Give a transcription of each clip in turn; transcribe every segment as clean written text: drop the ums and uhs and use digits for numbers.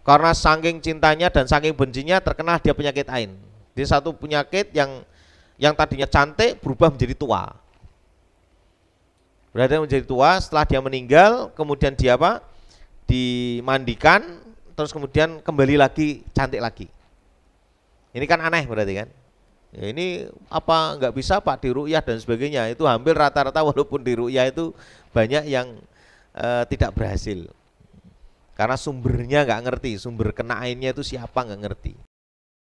Karena saking cintanya dan saking bencinya terkena dia penyakit ain. Dia satu penyakit yang tadinya cantik berubah menjadi tua. Berada menjadi tua setelah dia meninggal, kemudian dia apa? Dimandikan, terus kemudian kembali lagi cantik lagi. Ini kan aneh berarti kan? Ya ini apa nggak bisa Pak diruqyah dan sebagainya, itu hampir rata-rata walaupun diruqyah itu banyak yang tidak berhasil karena sumbernya nggak ngerti, sumber kena ainnya itu siapa nggak ngerti.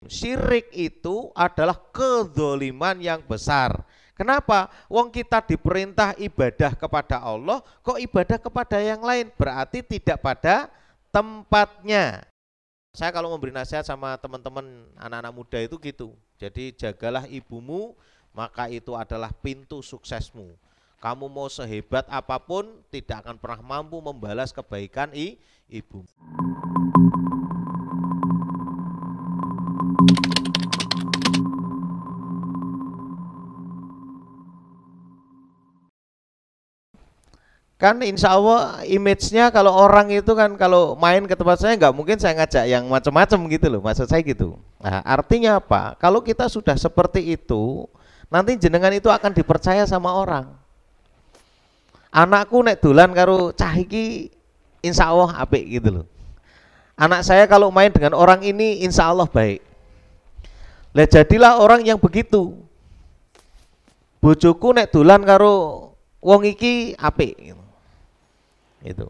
Syirik itu adalah kedzaliman yang besar. Kenapa? Wong kita diperintah ibadah kepada Allah, kok ibadah kepada yang lain, berarti tidak pada tempatnya. Saya kalau memberi nasihat sama teman-teman anak-anak muda itu gitu. Jadi jagalah ibumu, maka itu adalah pintu suksesmu. Kamu mau sehebat apapun tidak akan pernah mampu membalas kebaikan ibu. Kan insya Allah image-nya kalau orang itu kan kalau main ke tempat saya nggak mungkin saya ngajak yang macam-macam gitu loh, maksud saya gitu. Nah artinya apa? Kalau kita sudah seperti itu, nanti jenengan itu akan dipercaya sama orang. Anakku nek dolan karo cah iki insya Allah apik gitu loh. Anak saya kalau main dengan orang ini insya Allah baik. Lah jadilah orang yang begitu. Bojoku nek dolan karo wong iki apik gitu. Itu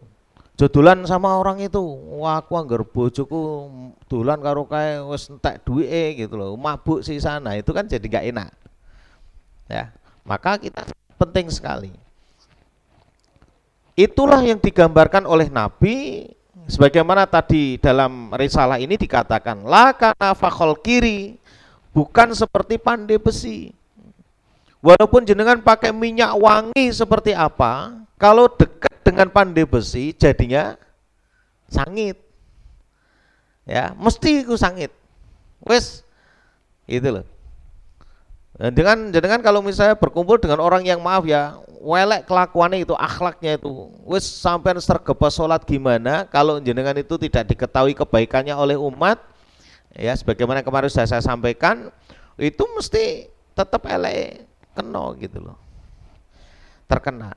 jodolan sama orang itu, wah aku anggar bojoku dolan karo kae wis entek duwike gitu loh, mabuk sih sana, itu kan jadi gak enak ya. Maka kita penting sekali, itulah yang digambarkan oleh Nabi sebagaimana tadi dalam risalah ini dikatakan la kana fakhol kiri, bukan seperti pandai besi. Walaupun jenengan pakai minyak wangi seperti apa, kalau dekat dengan pandai besi jadinya sangit. Ya, mesti itu sangit. Wes itu loh. Dengan kalau misalnya berkumpul dengan orang yang maaf ya, welek kelakuannya itu, akhlaknya itu, wes sampai sergapa sholat gimana, kalau jenengan itu tidak diketahui kebaikannya oleh umat, ya sebagaimana kemarin saya sampaikan, itu mesti tetap elek kena gitu loh, terkena.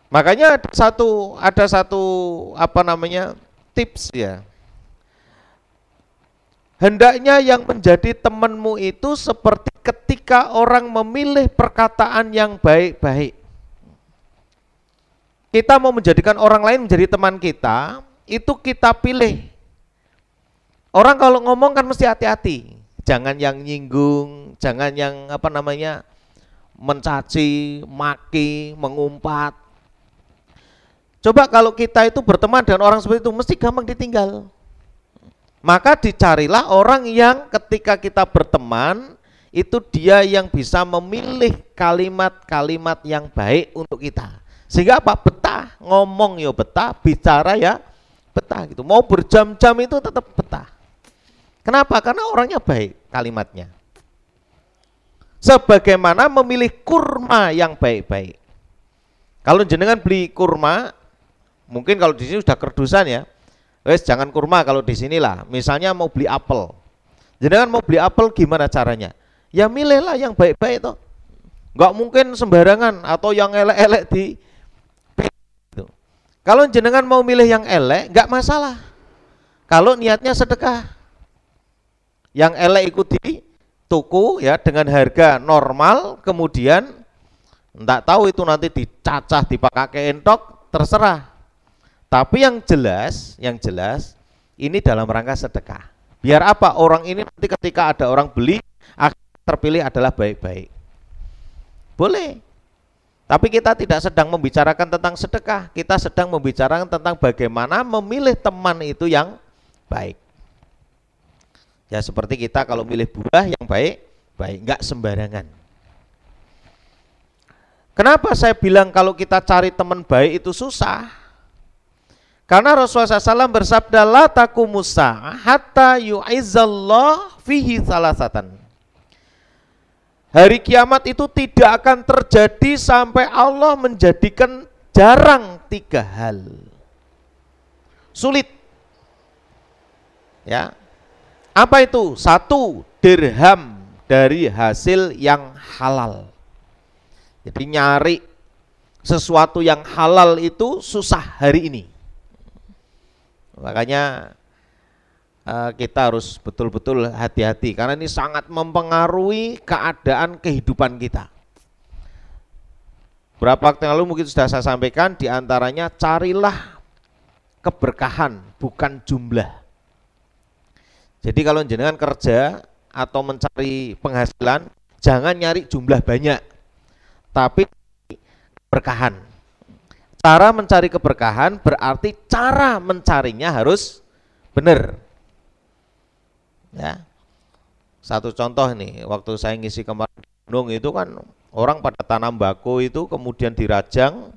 Makanya ada satu apa namanya tips ya. Hendaknya yang menjadi temanmu itu seperti ketika orang memilih perkataan yang baik-baik. Kita mau menjadikan orang lain menjadi teman kita, itu kita pilih. Orang kalau ngomong kan mesti hati-hati. Jangan yang nyinggung, jangan yang apa namanya mencaci, maki, mengumpat. Coba kalau kita itu berteman dengan orang seperti itu, mesti gampang ditinggal. Maka dicarilah orang yang ketika kita berteman, itu dia yang bisa memilih kalimat-kalimat yang baik untuk kita. Sehingga apa? Betah, ngomong ya betah, bicara ya betah gitu. Mau berjam-jam itu tetap betah. Kenapa? Karena orangnya baik kalimatnya. Sebagaimana memilih kurma yang baik-baik. Kalau jenengan beli kurma, mungkin kalau di sini sudah kerdusan ya. Wes jangan kurma kalau di sinilah. Misalnya mau beli apel. Jenengan mau beli apel gimana caranya? Ya milihlah yang baik-baik toh. Enggak mungkin sembarangan atau yang elek-elek di. Kalau jenengan mau milih yang elek, enggak masalah. Kalau niatnya sedekah. Yang elek ikuti tuku ya dengan harga normal, kemudian enggak tahu itu nanti dicacah dipakai entok, terserah. Tapi yang jelas ini dalam rangka sedekah. Biar apa? Orang ini nanti ketika ada orang beli, terpilih adalah baik-baik. Boleh. Tapi kita tidak sedang membicarakan tentang sedekah, kita sedang membicarakan tentang bagaimana memilih teman itu yang baik. Ya seperti kita kalau milih buah yang baik, enggak sembarangan. Kenapa saya bilang kalau kita cari teman baik itu susah? Karena Rasulullah SAW bersabda, la taqumus sa'ah hatta yu'izzallah fihi salasatan. Hari kiamat itu tidak akan terjadi sampai Allah menjadikan jarang 3 hal. Sulit. Ya. Apa itu? 1 dirham dari hasil yang halal. Jadi nyari sesuatu yang halal itu susah hari ini. Makanya kita harus betul-betul hati-hati karena ini sangat mempengaruhi keadaan kehidupan kita. Berapa waktu yang lalu mungkin sudah saya sampaikan, diantaranya carilah keberkahan bukan jumlah. Jadi kalau jenengan kerja atau mencari penghasilan, jangan nyari jumlah banyak, tapi keberkahan. Cara mencari keberkahan berarti cara mencarinya harus benar. Ya. Satu contoh nih, waktu saya ngisi kemarin gunung itu kan orang pada tanam bako itu kemudian dirajang,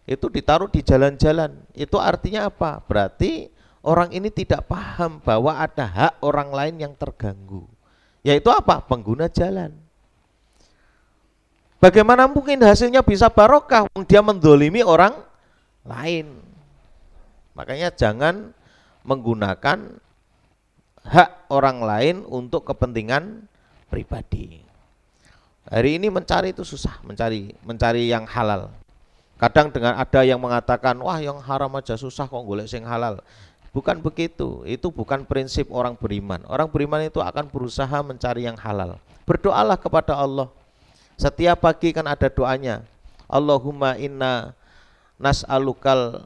itu ditaruh di jalan-jalan. Itu artinya apa? Berarti orang ini tidak paham bahwa ada hak orang lain yang terganggu. Yaitu apa? Pengguna jalan. Bagaimana mungkin hasilnya bisa barokah? Dia mendolimi orang lain. Makanya jangan menggunakan hak orang lain untuk kepentingan pribadi. Hari ini mencari itu susah, mencari yang halal. Kadang dengan ada yang mengatakan, wah yang haram aja susah kok golek sing halal. Bukan begitu, itu bukan prinsip orang beriman. Orang beriman itu akan berusaha mencari yang halal. Berdoalah kepada Allah. Setiap pagi kan ada doanya. Allahumma inna nas'aluka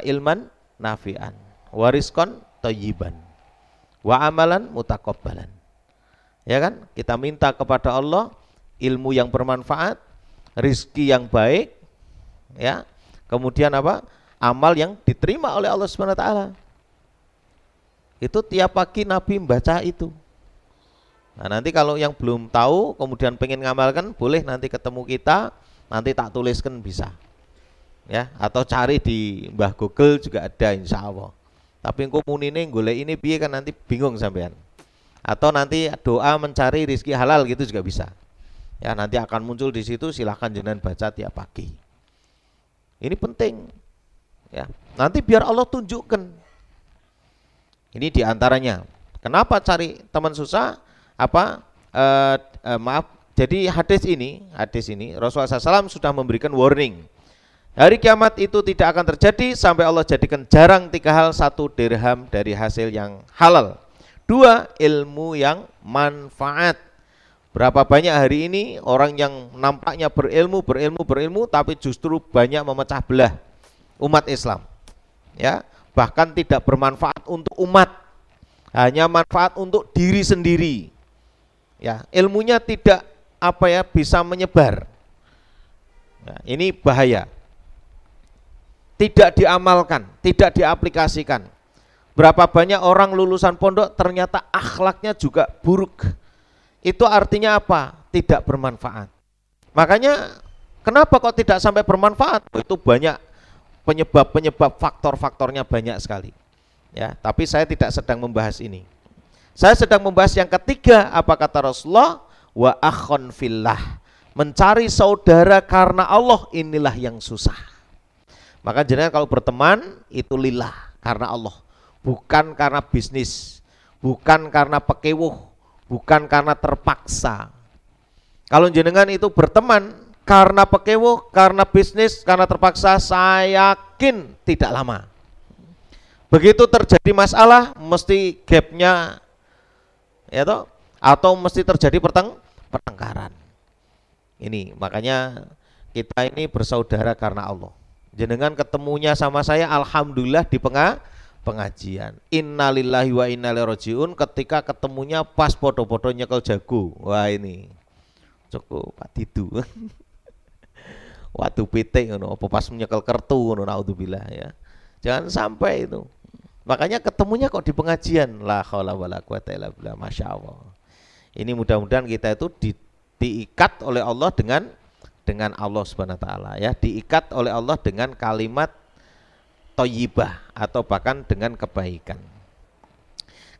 ilman nafi'an wa rizqan thayyiban wa amalan mutaqabbalan. Ya kan? Kita minta kepada Allah ilmu yang bermanfaat, rizki yang baik, ya. Kemudian apa? Amal yang diterima oleh Allah Subhanahu wa taala. Itu tiap pagi Nabi membaca itu. Nah, nanti kalau yang belum tahu kemudian pengen ngamalkan, boleh nanti ketemu kita, nanti tak tuliskan bisa. Ya, atau cari di Mbah Google juga ada insya Allah. Tapi komunine golek ini piye kan nanti bingung sampean. Atau nanti doa mencari rizki halal gitu juga bisa. Ya, nanti akan muncul di situ, silahkan jenengan baca tiap pagi. Ini penting. Ya, nanti biar Allah tunjukkan. Ini diantaranya. Kenapa cari teman susah? Jadi hadis ini Rasulullah SAW sudah memberikan warning. Hari kiamat itu tidak akan terjadi sampai Allah jadikan jarang 3 hal. 1 dirham dari hasil yang halal. 2 ilmu yang manfaat. Berapa banyak hari ini orang yang nampaknya berilmu tapi justru banyak memecah belah umat Islam. Ya, bahkan tidak bermanfaat untuk umat. Hanya manfaat untuk diri sendiri. Ya, ilmunya tidak bisa menyebar. Nah, ini bahaya. Tidak diamalkan, tidak diaplikasikan. Berapa banyak orang lulusan pondok ternyata akhlaknya juga buruk. Itu artinya apa? Tidak bermanfaat. Makanya kenapa kok tidak sampai bermanfaat? Itu banyak penyebab faktor-faktornya banyak sekali. Ya, tapi saya tidak sedang membahas ini. Saya sedang membahas yang ketiga, apa kata Rasulullah? Wa akhon fillah. Mencari saudara karena Allah inilah yang susah. Maka jenengan kalau berteman itu lillah, karena Allah, bukan karena bisnis, bukan karena pekewuh, bukan karena terpaksa. Kalau jenengan itu berteman karena pekewuh, karena bisnis, karena terpaksa, saya yakin tidak lama. Begitu terjadi masalah, mesti gapnya, ya toh, atau mesti terjadi pertengkaran. Ini makanya kita ini bersaudara karena Allah. Jenengan ketemunya sama saya alhamdulillah di pengajian. Innalillahi wa inna ilaihi rajiun, ketika ketemunya pas podo-podo nyekel jago. Wah ini cukup Pak Didu. Waktu pitik ngono apa pas nyekel kertu ngono naudzubillah ya. Jangan sampai itu. Makanya ketemunya kok di pengajian. La haula wala quwata illa billah, masyaallah. Ini mudah-mudahan kita itu diikat oleh Allah dengan Allah Subhanahu wa taala ya, diikat oleh Allah dengan kalimat thayyibah atau bahkan dengan kebaikan.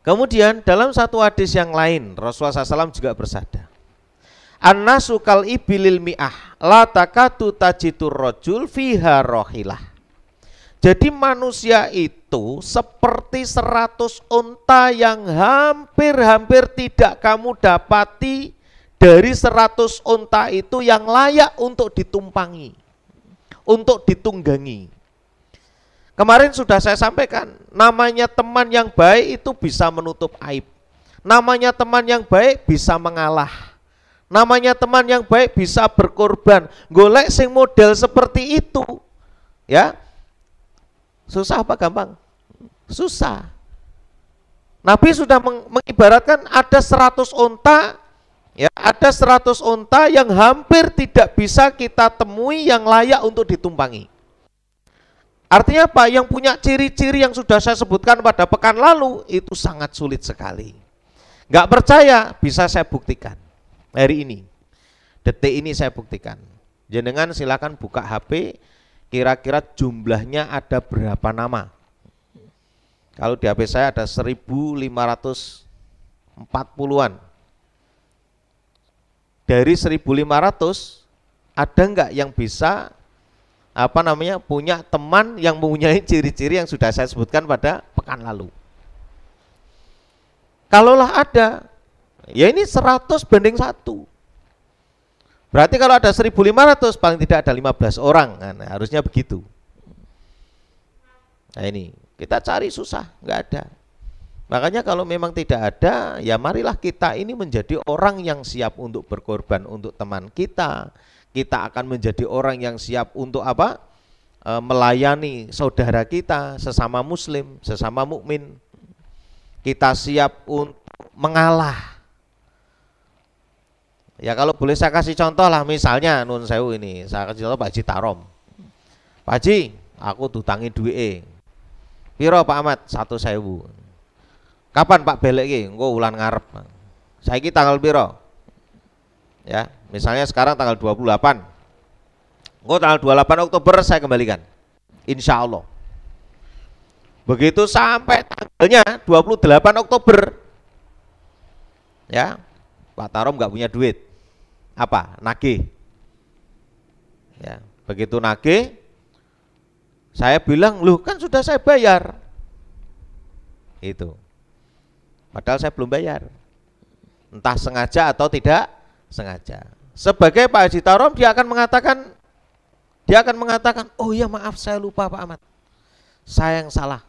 Kemudian dalam satu hadis yang lain Rasulullah SAW juga bersabda, An-nasu kal ibilil mi'ah la takatu tajitur rajul fiha rohilah. Jadi manusia itu itu seperti 100 unta yang hampir-hampir tidak kamu dapati dari 100 unta itu yang layak untuk ditumpangi, untuk ditunggangi. Kemarin sudah saya sampaikan, namanya teman yang baik itu bisa menutup aib. Namanya teman yang baik bisa mengalah. Namanya teman yang baik bisa berkorban. Golek sing model seperti itu, ya. Susah apa gampang? Susah. Nabi sudah mengibaratkan ada 100 unta, ya, ada 100 unta yang hampir tidak bisa kita temui yang layak untuk ditumpangi. Artinya apa? Yang punya ciri-ciri yang sudah saya sebutkan pada pekan lalu itu sangat sulit sekali. Nggak percaya, bisa saya buktikan hari ini, detik ini saya buktikan. Jenengan silakan buka HP. Kira-kira jumlahnya ada berapa nama? Kalau di HP saya ada 1540-an. Dari 1500 ada enggak yang bisa punya teman yang mempunyai ciri-ciri yang sudah saya sebutkan pada pekan lalu? Kalaulah ada, ya ini 100 banding 1. Berarti kalau ada 1500 paling tidak ada 15 orang, nah, harusnya begitu. Nah ini kita cari susah, nggak ada. Makanya kalau memang tidak ada, ya marilah kita ini menjadi orang yang siap untuk berkorban untuk teman kita. Kita akan menjadi orang yang siap untuk apa? Melayani saudara kita, sesama muslim, sesama mukmin. Kita siap untuk mengalah. Ya kalau boleh saya kasih contoh lah, misalnya nun sewu ini, saya kasih contoh Pak Haji Tarom. Pak Haji, aku dutangi duit. Piro Pak Ahmad? 1.000. Kapan Pak belek ki? Engko wulan ngarep. Saiki tanggal piro? Ya, misalnya sekarang tanggal 28. Engko tanggal 28 Oktober saya kembalikan. Insya Allah. Begitu sampai tanggalnya 28 Oktober. Ya, Pak Tarom nggak punya duit. Apa? Nagih. Ya, begitu nagih, saya bilang, loh kan sudah saya bayar. Itu. Padahal saya belum bayar. Entah sengaja atau tidak sengaja. Sebagai Pak Haji Tarom dia akan mengatakan, oh iya maaf saya lupa Pak Ahmad. Saya yang salah.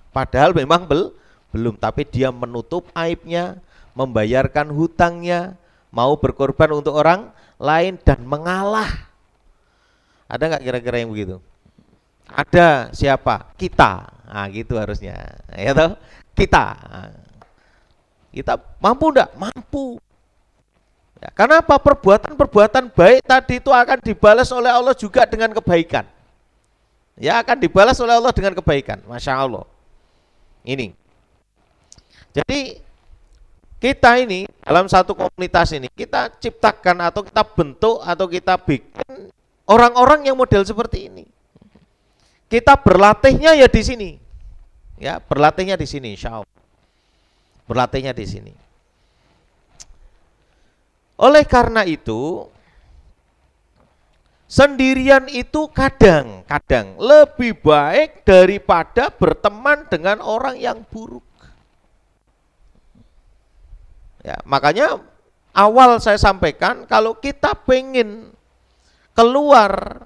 Padahal memang belum, tapi dia menutup aibnya, membayarkan hutangnya, mau berkorban untuk orang lain dan mengalah. Ada nggak kira-kira yang begitu? Ada. Siapa? Kita. Nah, gitu harusnya. Ya toh? Kita. Kita mampu enggak? Mampu. Ya, karena apa? Perbuatan-perbuatan baik tadi itu akan dibalas oleh Allah juga dengan kebaikan. Ya, akan dibalas oleh Allah dengan kebaikan. Masya Allah. Ini. Jadi kita ini dalam satu komunitas ini kita ciptakan atau kita bentuk atau kita bikin orang-orang yang model seperti ini. Kita berlatihnya ya di sini. Ya, berlatihnya di sini insya Allah. Berlatihnya di sini. Oleh karena itu sendirian itu kadang-kadang lebih baik daripada berteman dengan orang yang buruk. Ya, makanya awal saya sampaikan kalau kita pengen keluar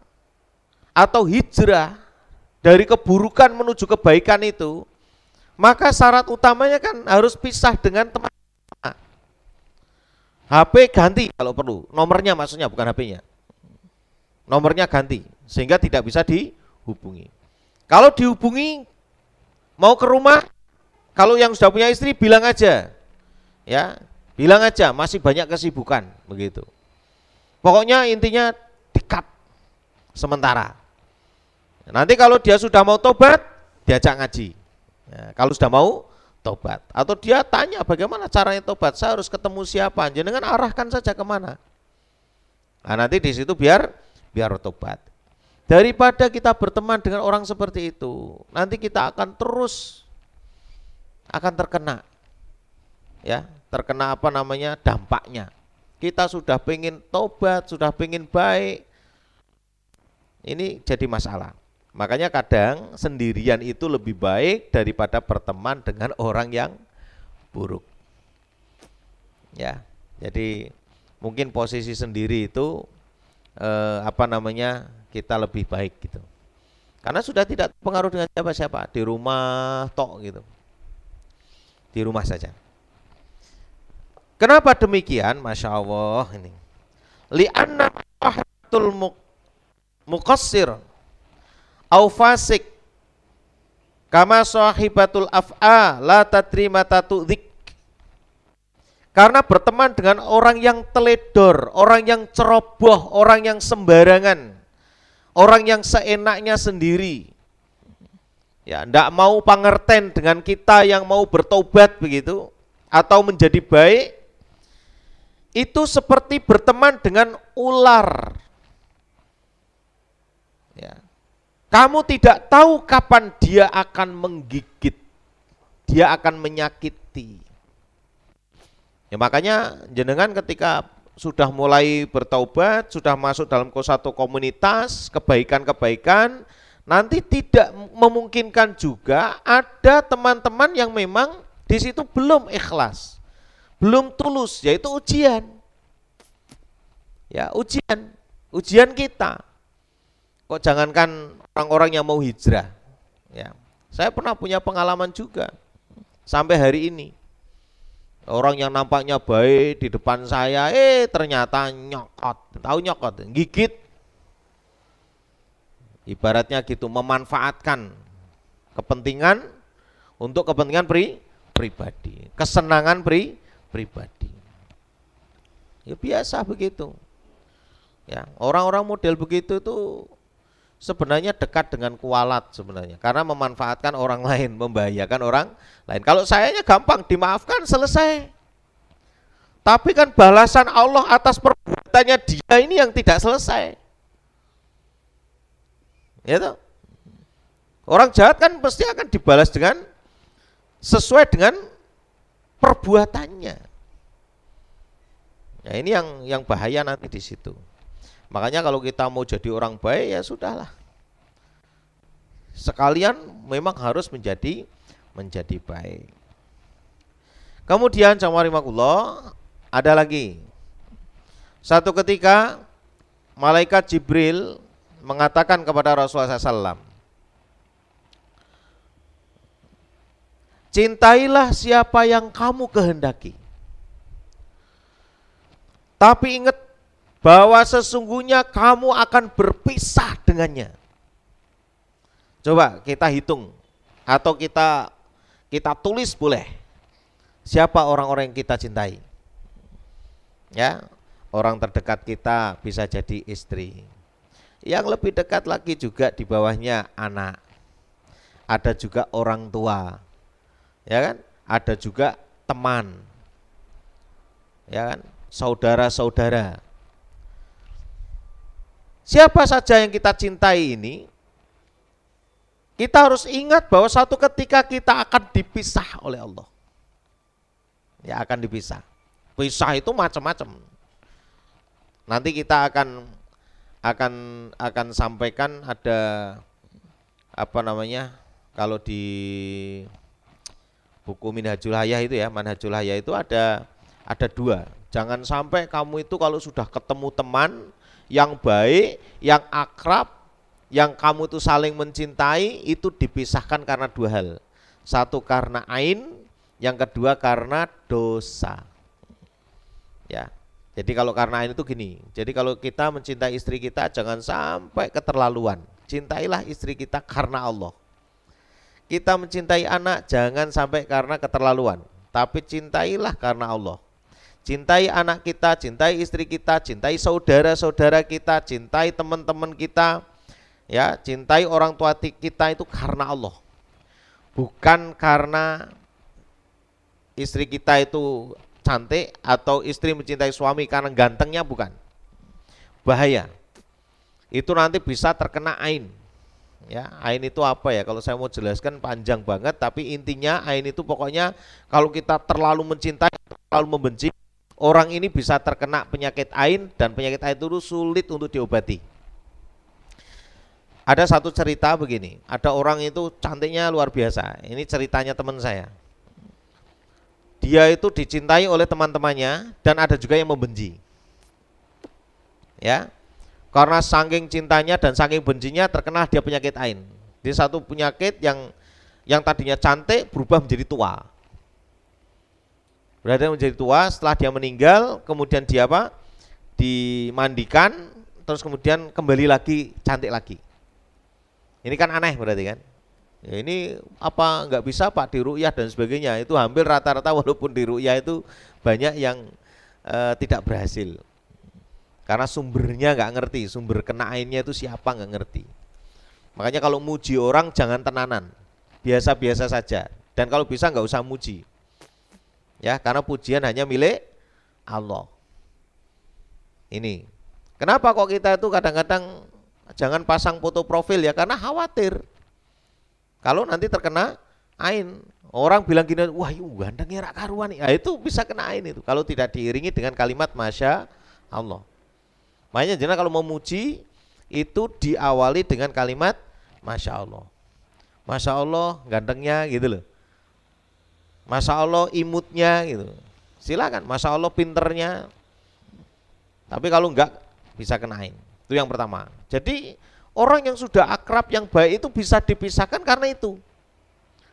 atau hijrah dari keburukan menuju kebaikan itu, maka syarat utamanya kan harus pisah dengan teman. HP ganti kalau perlu, nomornya maksudnya bukan HP-nya. Nomornya ganti sehingga tidak bisa dihubungi. Kalau dihubungi mau ke rumah, kalau yang sudah punya istri bilang aja. Ya, bilang aja masih banyak kesibukan begitu. Pokoknya intinya di-cut sementara. Nanti kalau dia sudah mau tobat, diajak ngaji. Ya, kalau sudah mau tobat, atau dia tanya bagaimana caranya tobat, saya harus ketemu siapa, jangan arahkan saja kemana. Nah, nanti di situ biar tobat. Daripada kita berteman dengan orang seperti itu, nanti kita akan terus terkena. Ya, terkena dampaknya. Kita sudah pengen tobat, sudah pengen baik, ini jadi masalah. Makanya kadang sendirian itu lebih baik daripada berteman dengan orang yang buruk. Ya, jadi mungkin posisi sendiri itu kita lebih baik gitu. Karena sudah tidak pengaruh dengan siapa-siapa, di rumah tok gitu. Di rumah saja. Kenapa demikian? Masya Allah ini. Li'anna wahatul muqassir au fasik kama sahibatul af'a la tadri mata tu'dzik. Karena berteman dengan orang yang teledor, orang yang ceroboh, orang yang sembarangan, orang yang seenaknya sendiri, ya ndak mau pangerten dengan kita yang mau bertobat begitu atau menjadi baik, itu seperti berteman dengan ular. Ya. Kamu tidak tahu kapan dia akan menggigit, dia akan menyakiti. Ya makanya jenengan ketika sudah mulai bertaubat, sudah masuk dalam satu komunitas, kebaikan-kebaikan, nanti tidak memungkinkan juga ada teman-teman yang memang di situ belum ikhlas, belum tulus, yaitu ujian. Ya, ujian kita. Kok jangankan orang-orang yang mau hijrah. Ya. Saya pernah punya pengalaman juga sampai hari ini. Orang yang nampaknya baik di depan saya, ternyata nyokot. Tahu nyokot? Gigit. Ibaratnya gitu, memanfaatkan kepentingan untuk kepentingan pribadi, kesenangan pribadi. Ya biasa begitu. Ya, orang-orang model begitu tuh sebenarnya dekat dengan kualat sebenarnya, karena memanfaatkan orang lain, membahayakan orang lain. Kalau sayanya gampang, dimaafkan, selesai. Tapi kan balasan Allah atas perbuatannya dia ini yang tidak selesai. Ya toh? Orang jahat kan pasti akan dibalas dengan sesuai dengan perbuatannya. Ya ini yang bahaya nanti di situ. Makanya kalau kita mau jadi orang baik ya sudahlah. Sekalian memang harus menjadi baik. Kemudian jamaah ada lagi. Satu ketika malaikat Jibril mengatakan kepada Rasulullah SAW, cintailah siapa yang kamu kehendaki. Tapi ingat bahwa sesungguhnya kamu akan berpisah dengannya. Coba kita hitung atau kita tulis boleh. Siapa orang-orang yang kita cintai? Ya, orang terdekat kita bisa jadi istri. Yang lebih dekat lagi juga di bawahnya anak. Ada juga orang tua. Ya kan? Ada juga teman. Ya kan? Saudara-saudara. Siapa saja yang kita cintai ini, kita harus ingat bahwa suatu ketika kita akan dipisah oleh Allah. Ya akan dipisah. Pisah itu macam-macam. Nanti kita akan sampaikan ada kalau di buku Manhajul Hayah itu ya, Manhajul Hayah itu ada dua. Jangan sampai kamu itu kalau sudah ketemu teman yang baik, yang akrab, yang kamu itu saling mencintai, itu dipisahkan karena dua hal. Satu karena ain, yang kedua karena dosa. Ya. Jadi kalau karena ain itu gini. Jadi kalau kita mencintai istri kita jangan sampai keterlaluan. Cintailah istri kita karena Allah. Kita mencintai anak jangan sampai karena keterlaluan, tapi cintailah karena Allah. Cintai anak kita, cintai istri kita, cintai saudara-saudara kita, cintai teman-teman kita, ya, cintai orang tua kita itu karena Allah. Bukan karena istri kita itu cantik atau istri mencintai suami karena gantengnya, bukan. Bahaya. Itu nanti bisa terkena ain. Ya, ain itu apa ya? Kalau saya mau jelaskan panjang banget, tapi intinya ain itu pokoknya kalau kita terlalu mencintai, terlalu membenci, orang ini bisa terkena penyakit ain, dan penyakit ain itu sulit untuk diobati. Ada satu cerita begini, ada orang itu cantiknya luar biasa. Ini ceritanya teman saya. Dia itu dicintai oleh teman-temannya dan ada juga yang membenci. Ya, karena saking cintanya dan saking bencinya terkena dia penyakit ain. Dia satu penyakit yang tadinya cantik berubah menjadi tua. Berada menjadi tua setelah dia meninggal, kemudian dia apa? Dimandikan, terus kemudian kembali lagi cantik lagi. Ini kan aneh berarti kan? Ya ini apa nggak bisa Pak diruqyah dan sebagainya? Itu hampir rata-rata walaupun diruqyah itu banyak yang tidak berhasil. Karena sumbernya nggak ngerti, sumber kena ainnya itu siapa nggak ngerti. Makanya kalau muji orang jangan tenanan, biasa-biasa saja. Dan kalau bisa nggak usah muji, ya karena pujian hanya milik Allah. Ini kenapa kok kita itu kadang-kadang jangan pasang foto profil ya, karena khawatir kalau nanti terkena ain. Orang bilang gini, wah gantengnya rak karuan, ya itu bisa kena ain itu kalau tidak diiringi dengan kalimat Masya Allah. Makanya jenengan kalau memuji itu diawali dengan kalimat Masya Allah. Masya Allah gantengnya gitu loh. Masya Allah imutnya gitu. Silakan, Masya Allah pinternya. Tapi kalau enggak bisa kenain. Itu yang pertama. Jadi orang yang sudah akrab yang baik itu bisa dipisahkan karena itu.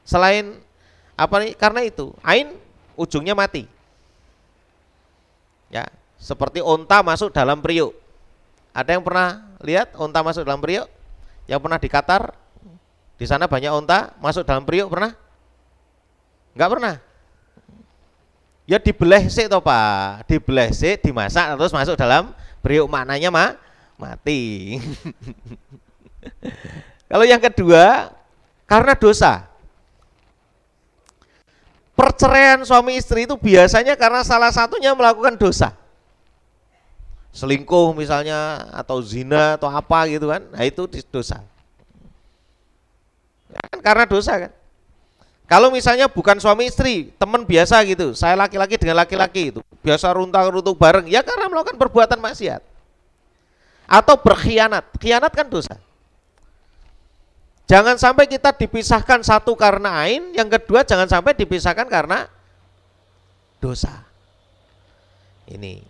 Selain apa nih? Karena itu ain ujungnya mati. Ya, seperti onta masuk dalam periuk. Ada yang pernah lihat onta masuk dalam periuk? Yang pernah di Qatar? Di sana banyak onta masuk dalam periuk pernah? Enggak pernah. Ya dibelah sih toh Pak, dibelah sih, dimasak terus masuk dalam periuk, maknanya mati. Kalau yang kedua karena dosa. Perceraian suami istri itu biasanya karena salah satunya melakukan dosa. Selingkuh misalnya atau zina atau apa gitu kan. Nah itu dosa. Ya kan karena dosa kan. Kalau misalnya bukan suami istri, teman biasa gitu, saya laki-laki dengan laki-laki itu biasa runtang-runtung bareng, ya karena melakukan perbuatan maksiat. Atau berkhianat, khianat kan dosa. Jangan sampai kita dipisahkan satu karena ain, yang kedua jangan sampai dipisahkan karena dosa. Ini.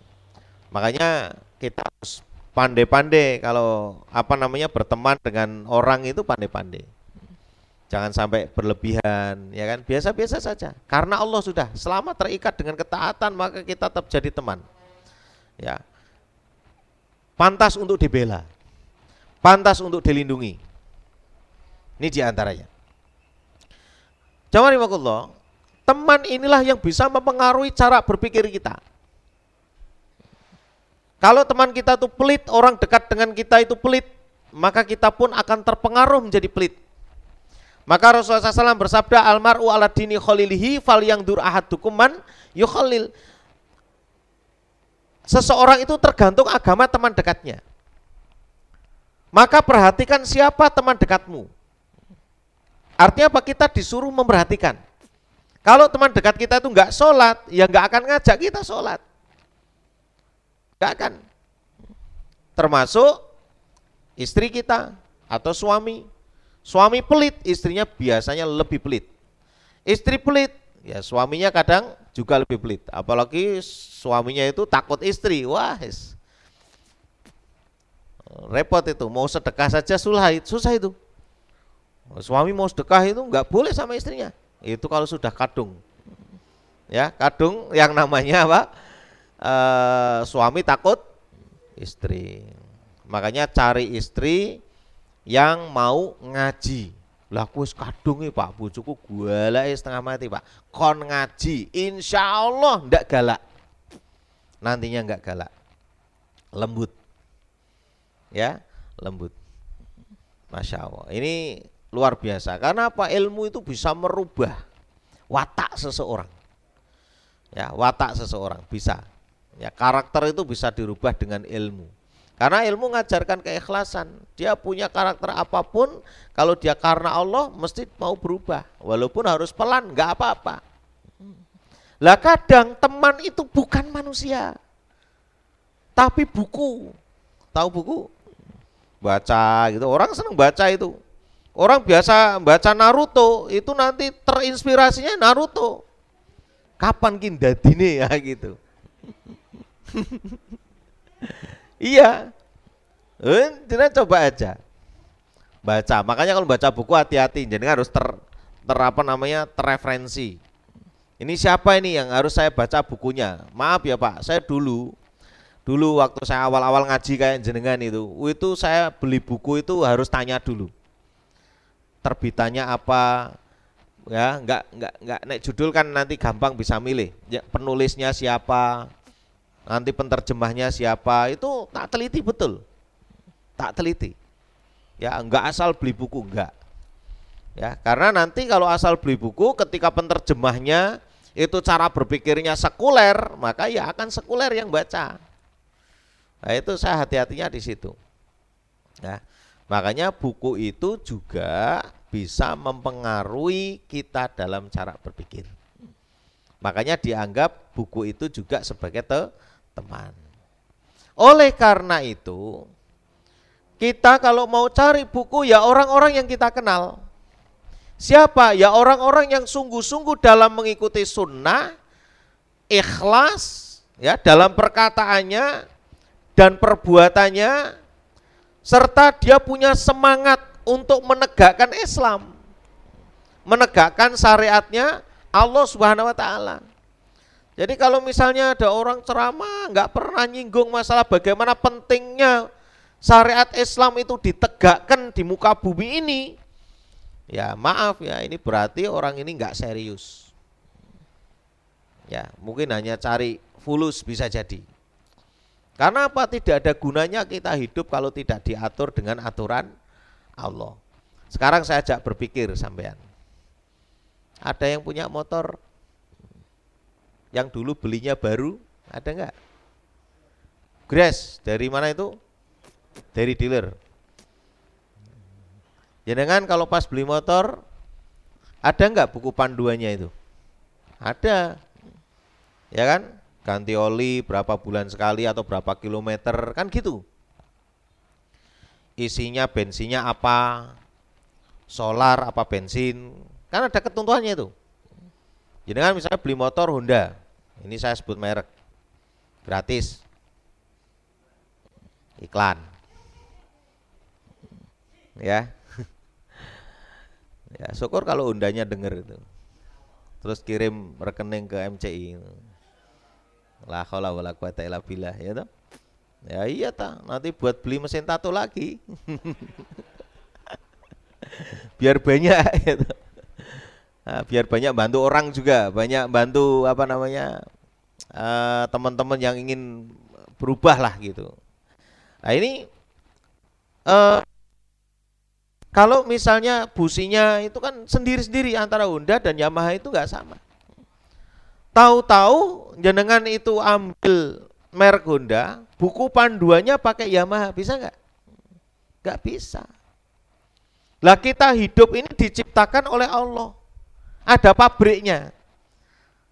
Makanya kita harus pandai-pandai kalau berteman dengan orang itu pandai-pandai. Jangan sampai berlebihan, ya kan? Biasa-biasa saja. Karena Allah sudah selama terikat dengan ketaatan, maka kita tetap jadi teman. Ya. Pantas untuk dibela. Pantas untuk dilindungi. Ini diantaranya. Jamaah teman inilah yang bisa mempengaruhi cara berpikir kita. Kalau teman kita itu pelit, orang dekat dengan kita itu pelit, maka kita pun akan terpengaruh menjadi pelit. Maka Rasulullah SAW bersabda, almar'u ala dini khalilihi falyangdur ahadukum man yukhalil. Seseorang itu tergantung agama teman dekatnya. Maka perhatikan siapa teman dekatmu. Artinya apa? Kita disuruh memperhatikan. Kalau teman dekat kita itu enggak sholat, ya enggak akan ngajak kita sholat. Enggak akan. Termasuk istri kita atau suami. Suami pelit, istrinya biasanya lebih pelit. Istri pelit, ya suaminya kadang juga lebih pelit. Apalagi suaminya itu takut istri, wah repot itu. Mau sedekah saja susah itu. Suami mau sedekah itu nggak boleh sama istrinya. Itu kalau sudah kadung, ya kadung yang namanya apa? Suami takut istri. Makanya cari istri yang mau ngaji. Lah aku wis kadung Pak, bojoku golek setengah mati Pak. Kon ngaji, insya Allah ndak galak. Nantinya nggak galak. Lembut. Ya, lembut. Masya Allah. Ini luar biasa. Karena apa? Ilmu itu bisa merubah watak seseorang. Ya, watak seseorang bisa. Ya, karakter itu bisa dirubah dengan ilmu. Karena ilmu mengajarkan keikhlasan. Dia punya karakter apapun, kalau dia karena Allah mesti mau berubah. Walaupun harus pelan, nggak apa-apa. Lah kadang teman itu bukan manusia, tapi buku. Tahu buku? baca gitu. Orang seneng baca itu. Orang biasa baca Naruto itu nanti terinspirasinya Naruto. Kapan kindadine ya gitu. Iya. Jangan coba aja. Baca. Makanya kalau baca buku hati-hati, jadi harus terreferensi. Ini siapa ini yang harus saya baca bukunya? Maaf ya Pak, saya dulu waktu saya awal-awal ngaji kayak jenengan itu saya beli buku itu harus tanya dulu. Terbitannya apa, ya nggak naik judul kan nanti gampang bisa milih ya, penulisnya siapa, nanti penterjemahnya siapa, itu tak teliti betul, tak teliti ya, nggak asal beli buku, enggak ya, karena nanti kalau asal beli buku ketika penterjemahnya itu cara berpikirnya sekuler, maka ya akan sekuler yang baca. Nah itu saya hati-hatinya di situ ya. Makanya buku itu juga bisa mempengaruhi kita dalam cara berpikir. Makanya dianggap buku itu juga sebagai teman. Oleh karena itu, kita kalau mau cari buku ya orang-orang yang kita kenal. Siapa? Ya orang-orang yang sungguh-sungguh dalam mengikuti sunnah, ikhlas ya dalam perkataannya dan perbuatannya, serta dia punya semangat untuk menegakkan Islam, menegakkan syariatnya Allah Subhanahu wa taala. Jadi kalau misalnya ada orang ceramah nggak pernah nyinggung masalah bagaimana pentingnya syariat Islam itu ditegakkan di muka bumi ini, ya maaf ya, ini berarti orang ini nggak serius. Ya, mungkin hanya cari fulus bisa jadi. Karena apa? Tidak ada gunanya kita hidup kalau tidak diatur dengan aturan Allah. Sekarang saya ajak berpikir sampean. Ada yang punya motor yang dulu belinya baru, ada enggak? Grace, dari mana itu? Dari dealer. Jangan kalau pas beli motor, ada enggak buku panduannya itu? Ada. Ya kan? Ganti oli berapa bulan sekali atau berapa kilometer, kan gitu. Isinya bensinnya apa, solar apa bensin, kan ada ketentuannya itu. Jadi kan misalnya beli motor Honda, ini saya sebut merek, gratis, iklan, ya, ya syukur kalau Hondanya denger itu, terus kirim rekening ke MCI. La haula wala quwata illa billah, ya toh? Ya iya ta, nanti buat beli mesin tato lagi. Biar banyak ya toh. Nah, biar banyak bantu orang juga, banyak bantu apa namanya? Teman-teman yang ingin berubah lah gitu. Nah, ini kalau misalnya businya itu kan sendiri-sendiri antara Honda dan Yamaha itu enggak sama. Tahu-tahu jenengan itu ambil merek Honda, buku panduannya pakai Yamaha, bisa nggak? Nggak bisa. Lah kita hidup ini diciptakan oleh Allah, ada pabriknya,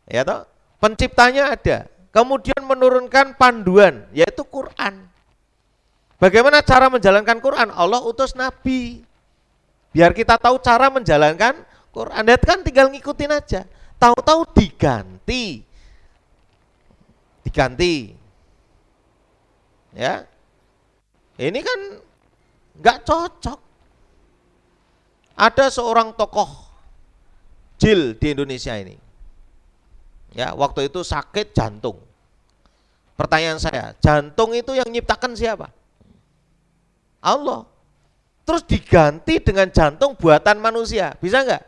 ya toh, penciptanya ada, kemudian menurunkan panduan, yaitu Quran. Bagaimana cara menjalankan Quran? Allah utus Nabi, biar kita tahu cara menjalankan Quran. Anda kan tinggal ngikutin aja. Tahu-tahu diganti, ya. Ini kan nggak cocok. Ada seorang tokoh jil di Indonesia ini, ya, waktu itu sakit jantung. Pertanyaan saya, jantung itu yang nyiptakan siapa? Allah. Terus diganti dengan jantung buatan manusia, bisa nggak?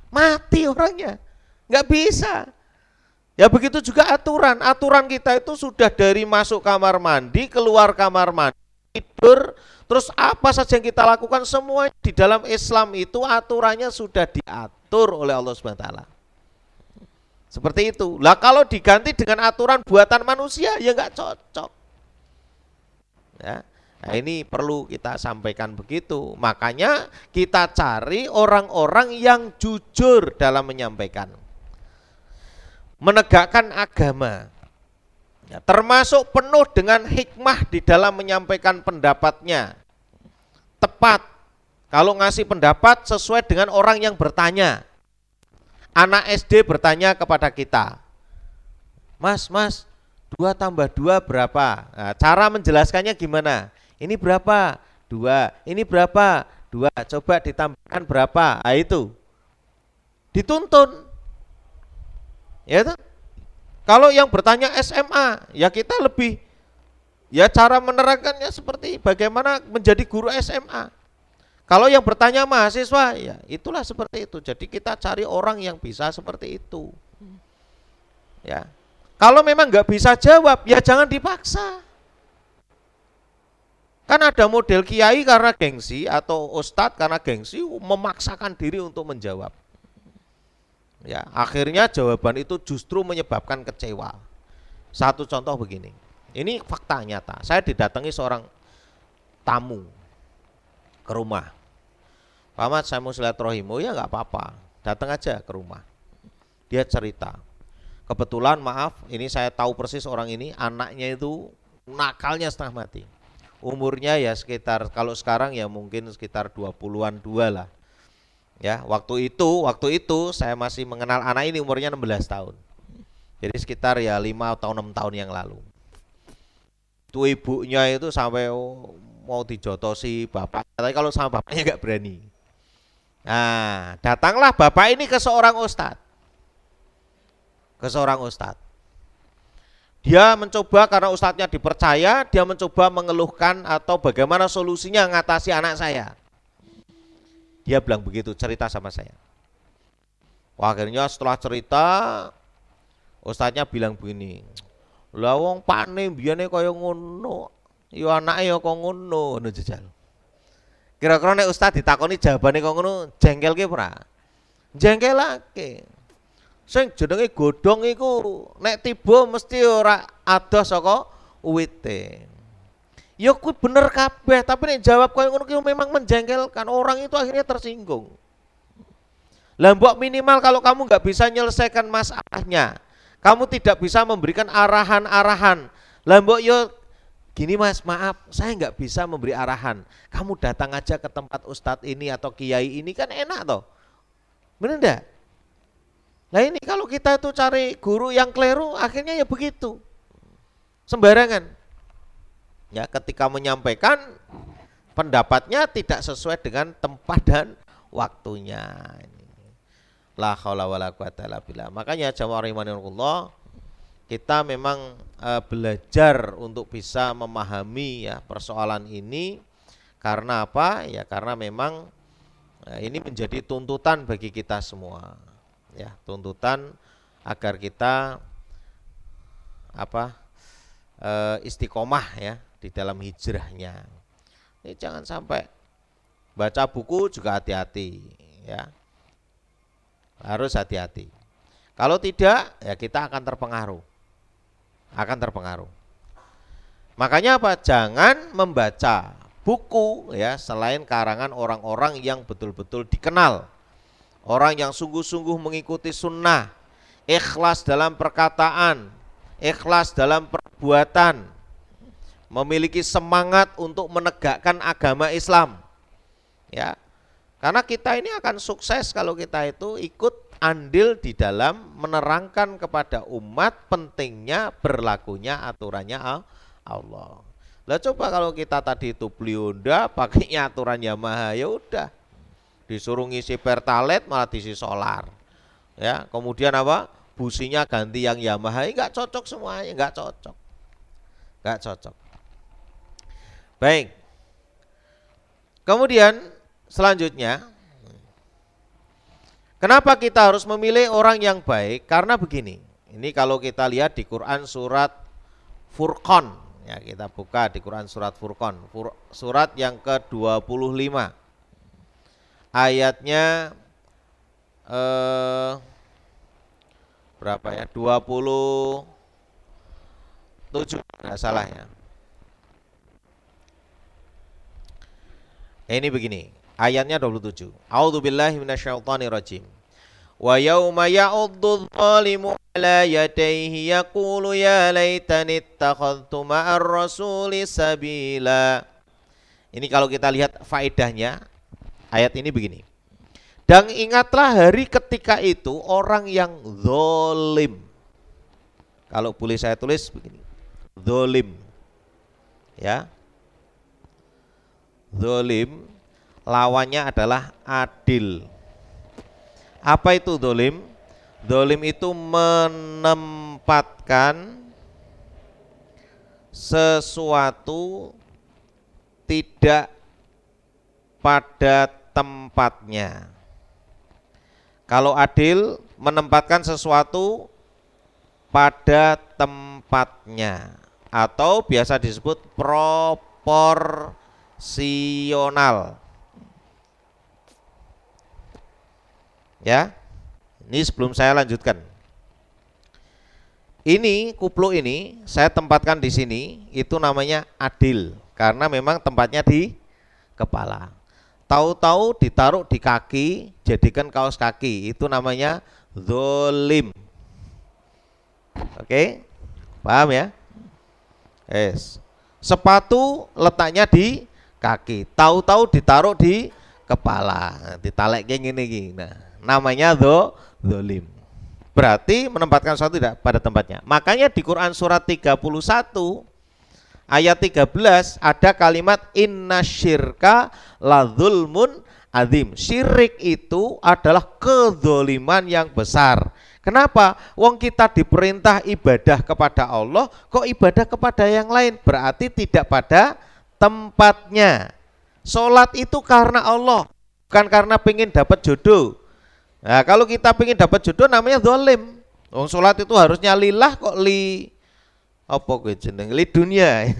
Mati orangnya. Nggak bisa. Ya begitu juga aturan kita itu sudah dari masuk kamar mandi, keluar kamar mandi, tidur, terus apa saja yang kita lakukan semua di dalam Islam itu aturannya sudah diatur oleh Allah Subhanahu wa taala. Seperti itu. Lah kalau diganti dengan aturan buatan manusia ya nggak cocok. Ya. Nah, ini perlu kita sampaikan begitu. Makanya kita cari orang-orang yang jujur dalam menyampaikan, menegakkan agama, ya, termasuk penuh dengan hikmah di dalam menyampaikan pendapatnya, tepat kalau ngasih pendapat sesuai dengan orang yang bertanya. Anak SD bertanya kepada kita, Mas, 2 tambah 2 berapa? Nah, cara menjelaskannya gimana? Ini berapa? 2. Ini berapa? 2. Coba ditambahkan berapa? Nah, itu dituntun. Ya itu. Kalau yang bertanya SMA, ya kita lebih, ya cara menerangkannya seperti bagaimana menjadi guru SMA. Kalau yang bertanya mahasiswa, ya itulah seperti itu. Jadi kita cari orang yang bisa seperti itu. Ya, kalau memang nggak bisa jawab, ya jangan dipaksa. Kan ada model kiai karena gengsi atau ustadz karena gengsi memaksakan diri untuk menjawab. Ya, akhirnya jawaban itu justru menyebabkan kecewa. Satu contoh begini, ini fakta nyata. Saya didatangi seorang tamu ke rumah. Pak Ahmad, saya mau silaturahim. Oh ya nggak apa-apa, datang aja ke rumah. Dia cerita, kebetulan maaf, ini saya tahu persis orang ini, anaknya itu nakalnya setengah mati. Umurnya ya sekitar, kalau sekarang ya mungkin sekitar 20-an 2 lah. Ya, waktu itu saya masih mengenal anak ini umurnya 16 tahun. Jadi sekitar ya 5 atau 6 tahun yang lalu. Itu ibunya itu sampai mau dijotosi bapak, tapi kalau sama bapaknya nggak berani. Nah, datanglah bapak ini ke seorang ustadz. Dia mencoba, karena ustadznya dipercaya, dia mencoba mengeluhkan atau bagaimana solusinya mengatasi anak saya. Dia bilang begitu, cerita sama saya. Wah, akhirnya setelah cerita, ustadznya bilang begini, lah wong pakne biyane kaya ngono, ya anake ya kok ngono jejal. Kira-kira nek ustadz ditakoni jawabane kok ngono, jengkelke ora? Jengkelake. Sing jenenge godhong iku nek tiba mesti ora adoh saka uwite. Ya kuwi bener kabeh, tapi nek jawab koyo ngono ki memang menjengkelkan, orang itu akhirnya tersinggung. Lah mbok minimal kalau kamu nggak bisa menyelesaikan masalahnya, kamu tidak bisa memberikan arahan-arahan. Lah mbok yo gini Mas, maaf saya nggak bisa memberi arahan. Kamu datang aja ke tempat ustadz ini atau kiai ini kan enak toh. Bener enggak? Nah ini kalau kita itu cari guru yang keliru, akhirnya ya begitu, sembarangan. Ya, ketika menyampaikan pendapatnya tidak sesuai dengan tempat dan waktunya. La haula wala quwata illa billah. Makanya jamaah rahimanillah, kita memang belajar untuk bisa memahami ya persoalan ini. Karena apa? Ya karena memang ini menjadi tuntutan bagi kita semua. Ya, tuntutan agar kita istiqomah ya di dalam hijrahnya. Ini jangan sampai baca buku juga hati-hati ya. Harus hati-hati. Kalau tidak ya kita akan terpengaruh. Makanya apa? Jangan membaca buku ya selain karangan orang-orang yang betul-betul dikenal. Orang yang sungguh-sungguh mengikuti sunnah, ikhlas dalam perkataan, ikhlas dalam perbuatan, memiliki semangat untuk menegakkan agama Islam. Ya, karena kita ini akan sukses kalau kita itu ikut andil di dalam menerangkan kepada umat pentingnya berlakunya aturannya Allah. Lah coba kalau kita tadi itu beli Honda pakainya aturan Yamaha, ya udah. Disuruh ngisi pertalite malah diisi solar. Ya, kemudian apa? Businya ganti yang Yamaha, enggak cocok semuanya, enggak cocok. Baik. Kemudian selanjutnya, kenapa kita harus memilih orang yang baik? Karena begini. Ini kalau kita lihat di Quran surat Furqan, ya kita buka di Quran surat Furqan, surat yang ke-25. Ayatnya berapa ya? 27 enggak salah ya. Ini begini, ayatnya 27. A'udzubillahi minasyaitonirrajim. Wa yauma ya'uddu adh-dhalimu 'ala yadayhi yaqulu ya laitani ittakhadhtu ma'ar rasuli sabila. Ini kalau kita lihat faedahnya, ayat ini begini. Dan ingatlah hari ketika itu orang yang zolim. Kalau boleh saya tulis begini, zolim. Ya, zolim lawannya adalah adil. Apa itu zolim? Zolim itu menempatkan sesuatu tidak pada tempatnya. Kalau adil, menempatkan sesuatu pada tempatnya, atau biasa disebut proporsional. Ya, ini sebelum saya lanjutkan. Ini kupluk ini saya tempatkan di sini, itu namanya adil, karena memang tempatnya di kepala. Tahu-tahu ditaruh di kaki, jadikan kaos kaki, itu namanya zolim. Oke, paham ya? Yes. Sepatu letaknya di kaki, tahu-tahu ditaruh di kepala, ditalek kayak gini. Nah, namanya zolim. Berarti menempatkan sesuatu tidak pada tempatnya. Makanya di Quran surat 31 ayat 13 ada kalimat innasyirka ladzulmun adzim. Syirik itu adalah kezoliman yang besar. Kenapa? Wong kita diperintah ibadah kepada Allah, kok ibadah kepada yang lain? Berarti tidak pada tempatnya. Sholat itu karena Allah, bukan karena pengen dapat jodoh. Nah, kalau kita pengen dapat jodoh namanya zolim. Wong sholat itu harusnya lillah, kok apa gue jeneng li dunia.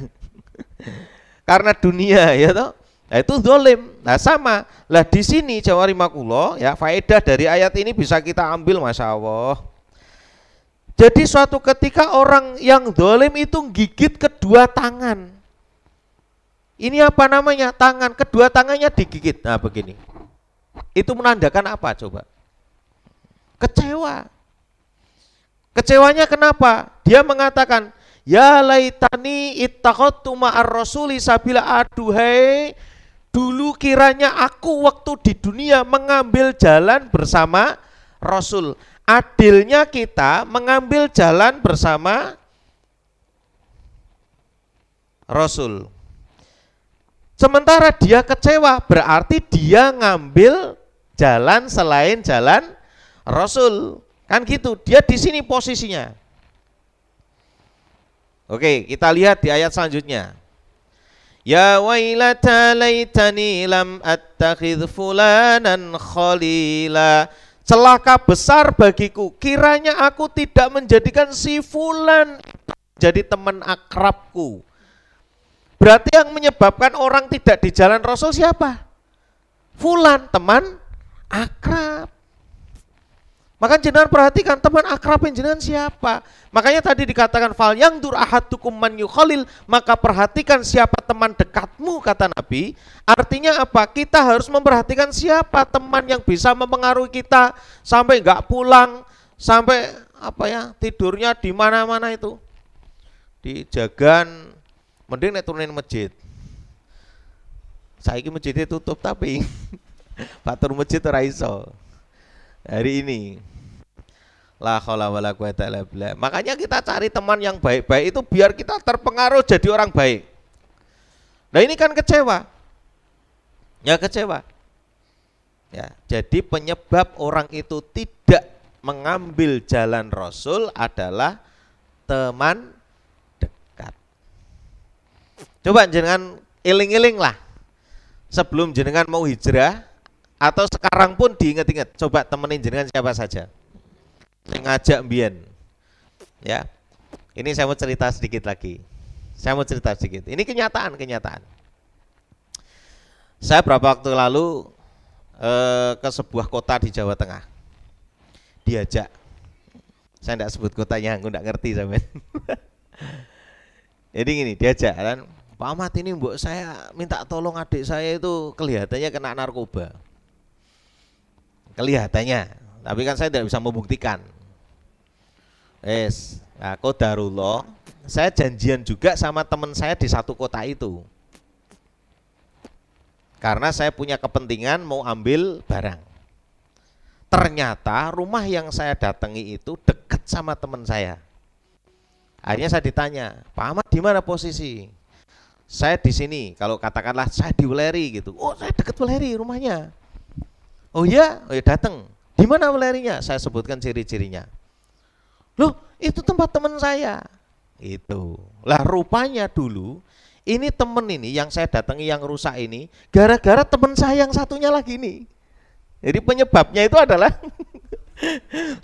Karena dunia ya toh. Nah, itu zolim. Nah, sama. Lah di sini Jawa Rimakulo ya, faedah dari ayat ini bisa kita ambil, Masya Allah. Jadi suatu ketika orang yang zolim itu gigit kedua tangan. Ini apa namanya? Tangan, kedua tangannya digigit. Nah, begini. Itu menandakan apa coba? Kecewa. Kecewanya kenapa? Dia mengatakan, ya laitani ittakhadtu ma'ar rasuli sabila, aduhai, dulu kiranya aku waktu di dunia mengambil jalan bersama Rasul. Adilnya kita mengambil jalan bersama Rasul. Sementara dia kecewa, berarti dia ngambil jalan selain jalan Rasul. Kan gitu, dia di sini posisinya. Oke, kita lihat di ayat selanjutnya. Ya wailata laitani lam attakhidh fulanan khalila. Celaka besar bagiku, kiranya aku tidak menjadikan si fulan jadi teman akrabku. Berarti yang menyebabkan orang tidak di jalan Rasul siapa? Fulan, teman akrab. Maka jenengan perhatikan teman akrab jenengan siapa. Makanya tadi dikatakan fal yang dur ahadukum man yukhalil, maka perhatikan siapa teman dekatmu, kata Nabi. Artinya apa? Kita harus memperhatikan siapa teman yang bisa mempengaruhi kita sampai enggak pulang, sampai apa ya, tidurnya di mana-mana itu. Dijagan, mending nek turunin masjid. Saiki masjidnya tutup tapi batur masjid ora iso. Hari ini la haula wala quwata illa billah. Makanya kita cari teman yang baik-baik itu biar kita terpengaruh jadi orang baik. Nah, ini kan kecewa. Ya kecewa. Ya, jadi penyebab orang itu tidak mengambil jalan Rasul adalah teman dekat. Coba jenengan eling-eling lah. Sebelum jenengan mau hijrah atau sekarang pun diingat-ingat, coba temenin jenengan siapa saja yang ngajak mbien. Ya, ini saya mau cerita sedikit lagi. Ini kenyataan. Saya beberapa waktu lalu ke sebuah kota di Jawa Tengah. Diajak. Saya tidak sebut kotanya, aku tidak ngerti sampean. Jadi gini, diajak kan, Pak Ahmad ini mbok saya minta tolong adik saya itu kelihatannya kena narkoba. Kelihatannya, tapi kan saya tidak bisa membuktikan. Nah, qadarullah, saya janjian juga sama teman saya di satu kota itu. karena saya punya kepentingan mau ambil barang. Ternyata rumah yang saya datangi itu dekat sama teman saya. Akhirnya saya ditanya, Pak Ahmad di mana posisi? Saya di sini. Kalau katakanlah saya di Weleri gitu. Oh, saya dekat Weleri rumahnya. Oh iya, datang. Di mana Welerinya? Saya sebutkan ciri-cirinya. Loh, itu tempat teman saya. Itu. Lah rupanya dulu ini temen ini yang saya datangi yang rusak ini gara-gara teman saya yang satunya lagi nih. Jadi penyebabnya itu adalah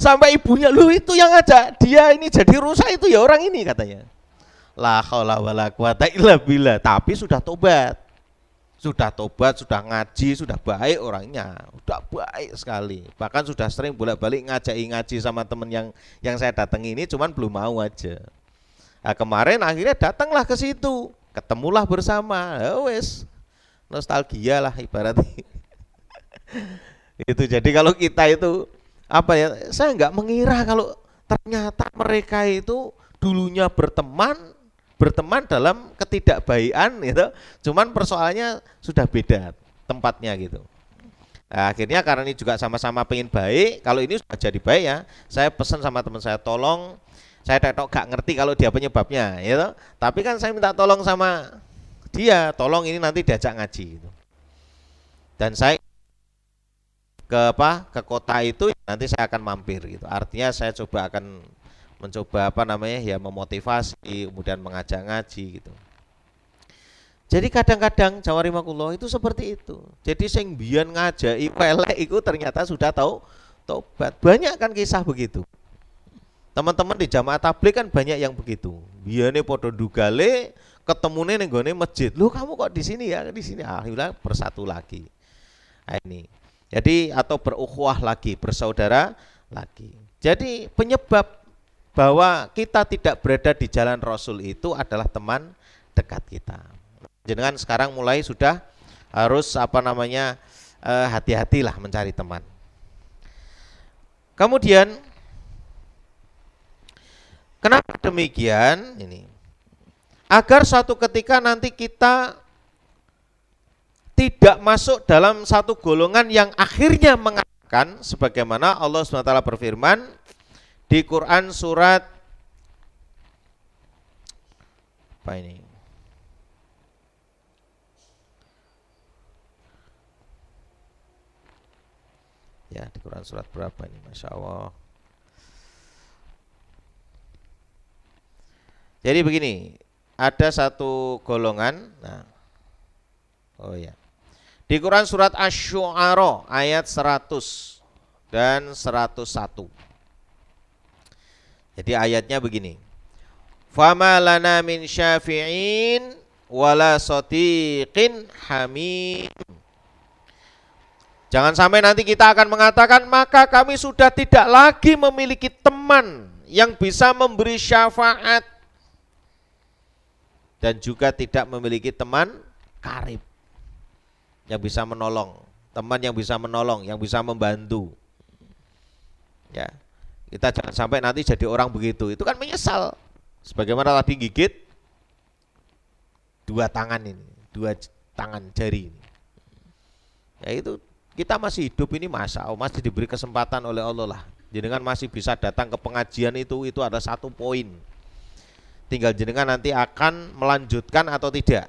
sampai ibunya, lu itu yang ngajak dia ini jadi rusak itu ya orang ini katanya. La haula wala quwata illa billah. Tapi sudah tobat. Sudah tobat, sudah ngaji, sudah baik orangnya. Sudah baik sekali. Bahkan sudah sering bolak-balik ngaji sama temen yang saya datangi ini, cuman belum mau aja. Nah, kemarin akhirnya datanglah ke situ. Ketemulah bersama. Wes. Nostalgia lah ibaratnya. Itu jadi kalau kita itu apa ya, saya nggak mengira kalau ternyata mereka itu dulunya berteman dalam ketidakbaikan gitu. Cuman persoalannya sudah beda tempatnya gitu. Nah, akhirnya karena ini juga sama-sama pengen baik, kalau ini sudah jadi baik ya, saya pesan sama teman saya, tolong, saya gak ngerti kalau dia penyebabnya gitu. Tapi kan saya minta tolong sama dia, tolong ini nanti diajak ngaji gitu. Dan saya ke kota itu nanti saya akan mampir gitu. Artinya saya akan mencoba memotivasi, kemudian mengajak ngaji gitu. Jadi kadang-kadang jawarimakullah itu seperti itu. Jadi sing biyen ngajaki pelek itu ternyata sudah tahu tobat. Banyak kan kisah begitu. Teman-teman di jamaah tabligh kan banyak yang begitu. Biyane padha ndugale, ketemune ning gone masjid. Loh, kamu kok di sini ya? Di sini. Alhamdulillah bersatu lagi. Nah, ini. Jadi atau berukhuwah lagi, bersaudara lagi. Jadi penyebab bahwa kita tidak berada di jalan Rasul itu adalah teman dekat kita. Jenengan sekarang mulai sudah harus hati-hatilah mencari teman. Kemudian kenapa demikian ini? Agar suatu ketika nanti kita tidak masuk dalam satu golongan yang akhirnya mengatakan sebagaimana Allah SWT berfirman di Quran surat apa ini? Ya, di Quran surat berapa ini? Masya Allah. Jadi begini, ada satu golongan. Nah, oh ya, di Quran surat Asy-Syu'ara ayat 100 dan 101. Jadi ayatnya begini. Fama lana min syafi'in wala sadiqin hamim. Jangan sampai nanti kita akan mengatakan, maka kami sudah tidak lagi memiliki teman yang bisa memberi syafaat dan juga tidak memiliki teman karib yang bisa menolong, teman yang bisa menolong, yang bisa membantu. Ya, kita jangan sampai nanti jadi orang begitu. Itu kan menyesal. Sebagaimana tadi gigit dua tangan jari ini. Ya itu. Kita masih hidup ini masih diberi kesempatan oleh Allah lah. Jenengan masih bisa datang ke pengajian itu ada satu poin. Tinggal jenengan nanti akan melanjutkan atau tidak.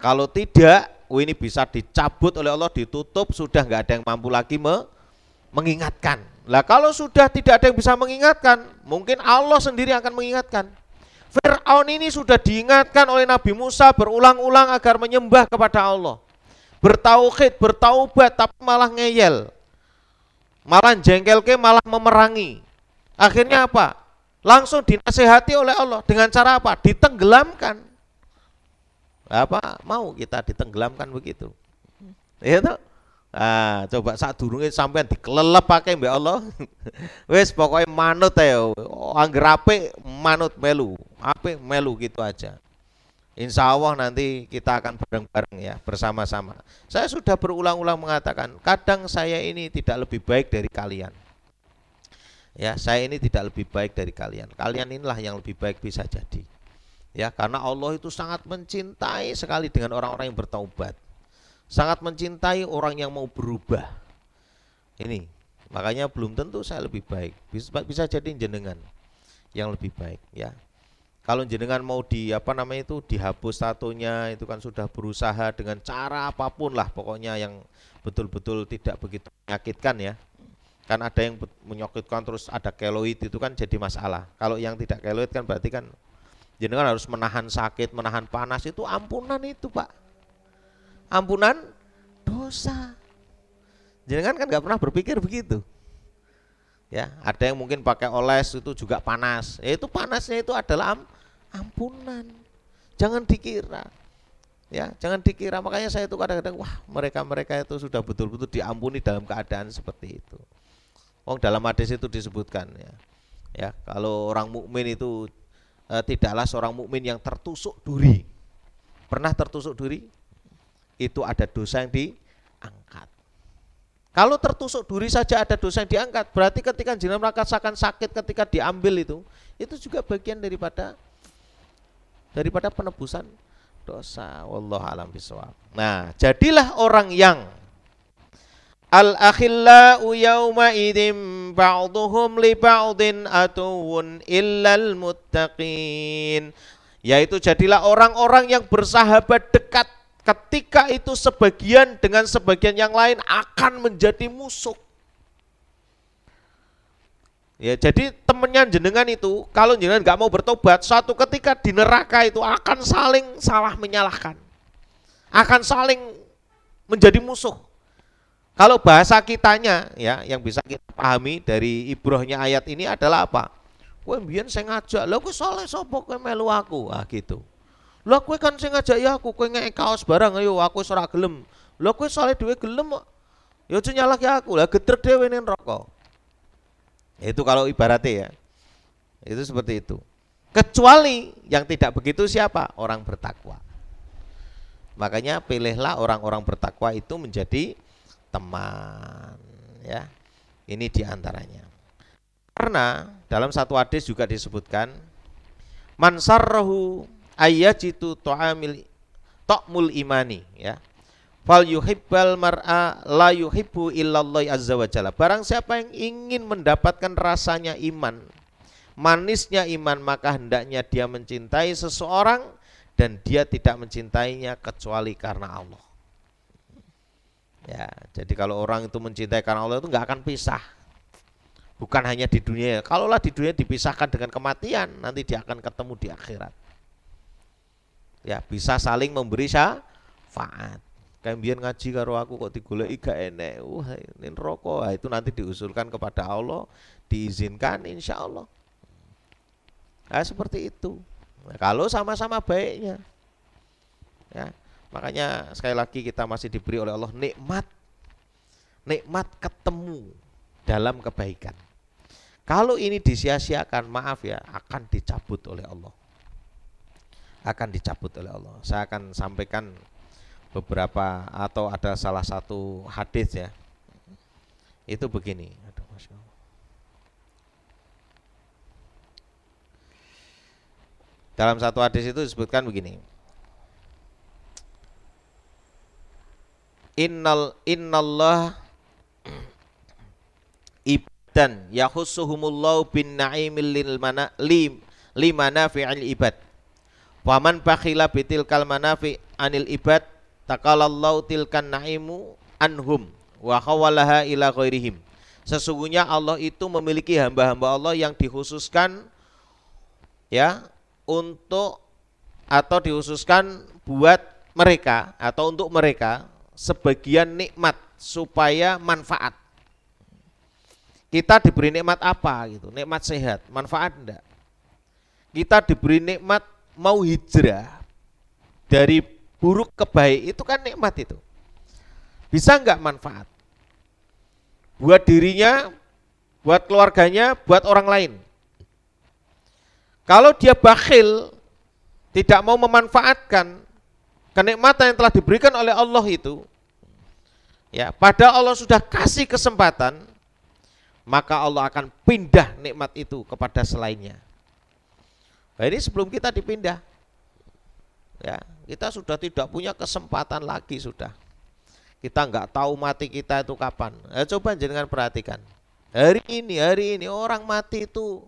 Kalau tidak, ini bisa dicabut oleh Allah, ditutup, sudah nggak ada yang mampu lagi mengingatkan. Lah kalau sudah tidak ada yang bisa mengingatkan, mungkin Allah sendiri akan mengingatkan. Fir'aun ini sudah diingatkan oleh Nabi Musa berulang-ulang agar menyembah kepada Allah. Bertauhid, bertaubat, tapi malah ngeyel, malah jengkelke, malah memerangi. Akhirnya apa? Langsung dinasehati oleh Allah. Dengan cara apa? Ditenggelamkan. Apa mau kita ditenggelamkan begitu? Ya toh? Ah, coba saat durunge sampean dikelelep pakai mbak Allah. Wes pokoknya manut ayo. Angger apik manut melu, apik melu gitu aja. Insya Allah nanti kita akan bareng-bareng ya, bersama-sama. Saya sudah berulang-ulang mengatakan, kadang saya ini tidak lebih baik dari kalian. Ya, saya ini tidak lebih baik dari kalian. Kalian inilah yang lebih baik bisa jadi. Ya, karena Allah itu sangat mencintai sekali dengan orang-orang yang bertaubat. sangat mencintai orang yang mau berubah. Ini, makanya belum tentu saya lebih baik. Bisa jadi jenengan yang lebih baik, ya. Kalau jenengan mau dihapus tatonya, itu kan sudah berusaha dengan cara apapun lah, pokoknya yang betul-betul tidak begitu menyakitkan, ya. Kan ada yang menyakitkan terus ada keloid, itu kan jadi masalah. Kalau yang tidak keloid kan berarti kan jenengan harus menahan sakit, menahan panas, itu ampunan itu, Pak. Ampunan dosa. Jenengan kan nggak pernah berpikir begitu. Ya, ada yang mungkin pakai oles itu juga panas. Itu panasnya itu adalah ampunan. Jangan dikira. Ya, jangan dikira. Makanya saya itu kadang-kadang wah, mereka itu sudah betul-betul diampuni dalam keadaan seperti itu. Dalam hadis itu disebutkan, ya. Ya, kalau orang mukmin itu tidaklah seorang mukmin yang tertusuk duri. Pernah tertusuk duri? Itu ada dosa yang diangkat. Kalau tertusuk duri saja ada dosa yang diangkat, berarti ketika jenengan merasakan sakit ketika diambil itu juga bagian daripada penebusan dosa. Wallahu a'lam bishawab. Nah, jadilah orang yang al-akhillau yauma idzin ba'dhum li ba'din atuwun illal muttaqin. Yaitu jadilah orang-orang yang bersahabat dekat. Ketika itu sebagian dengan sebagian yang lain akan menjadi musuh. Ya, jadi temannya jenengan itu kalau jenengan nggak mau bertobat, suatu ketika di neraka itu akan saling salah menyalahkan, akan saling menjadi musuh. Kalau bahasa kitanya, ya, yang bisa kita pahami dari ibrohnya ayat ini adalah apa? Kowe mbiyen sing ngajak, lha kowe saleh sapa kowe melu aku? Ah gitu. Lah kowe kan sing ngajak ya aku, kowe ngek kaos barang ayo aku ora gelem. Lah kowe saleh dhewe gelem kok. Ya aja nyalahke aku. Lah gedrek dhewe ning neraka. Itu kalau ibaratnya, ya. Itu seperti itu. Kecuali yang tidak begitu siapa? Orang bertakwa. Makanya pilihlah orang-orang bertakwa itu menjadi teman, ya. Ini diantaranya. Karena dalam satu hadis juga disebutkan man sarrahu ayyajitu ta'mul imani, ya. Fal yuhibbal mar'a la yuhibbu illallah azza wa jalla. Barang siapa yang ingin mendapatkan rasanya iman, manisnya iman, maka hendaknya dia mencintai seseorang dan dia tidak mencintainya kecuali karena Allah. Ya, jadi kalau orang itu mencintai karena Allah itu enggak akan pisah. Bukan hanya di dunia. Kalaulah di dunia dipisahkan dengan kematian, nanti dia akan ketemu di akhirat. Ya, bisa saling memberi syafaat. Kayak mbiyen ngaji karo aku kok digoleki gak enek. Wah, ini neraka. Itu nanti diusulkan kepada Allah, diizinkan insya Allah. Nah, seperti itu. Nah, kalau sama-sama baiknya. Ya, makanya sekali lagi kita masih diberi oleh Allah nikmat ketemu dalam kebaikan. Kalau ini disia-siakan, maaf ya, akan dicabut oleh Allah. Akan dicabut oleh Allah. Saya akan sampaikan beberapa atau ada salah satu hadis, ya. Itu begini. Aduh, Masya Allah. Dalam satu hadis itu disebutkan begini. Innallah ibadan yahussuhumullahu bin na'imil limanafi'il ibad. Waman bakhila bitilkal manafi anil ibad taqalallahu tilkan na'imu anhum wa khawalaha ila ghairihim. Sesungguhnya Allah itu memiliki hamba-hamba Allah yang dikhususkan, ya, untuk atau dikhususkan buat mereka atau untuk mereka sebagian nikmat supaya manfaat. Kita diberi nikmat apa gitu? Nikmat sehat, manfaat enggak? Kita diberi nikmat mau hijrah dari buruk ke baik, itu kan nikmat itu. Bisa enggak manfaat? Buat dirinya, buat keluarganya, buat orang lain. Kalau dia bakhil, tidak mau memanfaatkan kenikmatan yang telah diberikan oleh Allah itu, ya, padahal Allah sudah kasih kesempatan, maka Allah akan pindah nikmat itu kepada selainnya. Nah, ini sebelum kita dipindah, ya, kita sudah tidak punya kesempatan lagi sudah. Kita nggak tahu mati kita itu kapan. Coba jenengan perhatikan. Hari ini orang mati itu,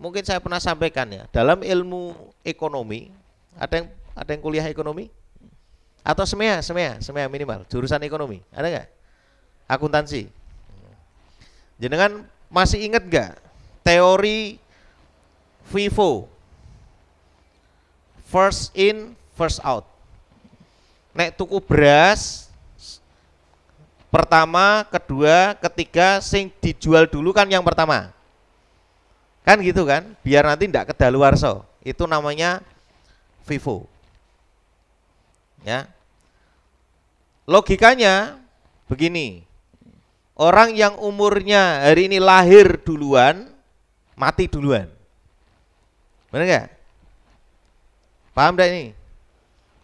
mungkin saya pernah sampaikan ya, dalam ilmu ekonomi, ada yang kuliah ekonomi? Atau semea minimal, jurusan ekonomi, ada nggak? Akuntansi. Jenengan masih ingat nggak teori FIFO? First in, first out. Nek tuku beras, pertama, kedua, ketiga, sing dijual dulu kan yang pertama. Kan gitu kan, biar nanti tidak kedaluarsa. Itu namanya FIFO. Ya. Logikanya begini. Orang yang umurnya hari ini lahir duluan, mati duluan. Benar enggak? Paham enggak ini?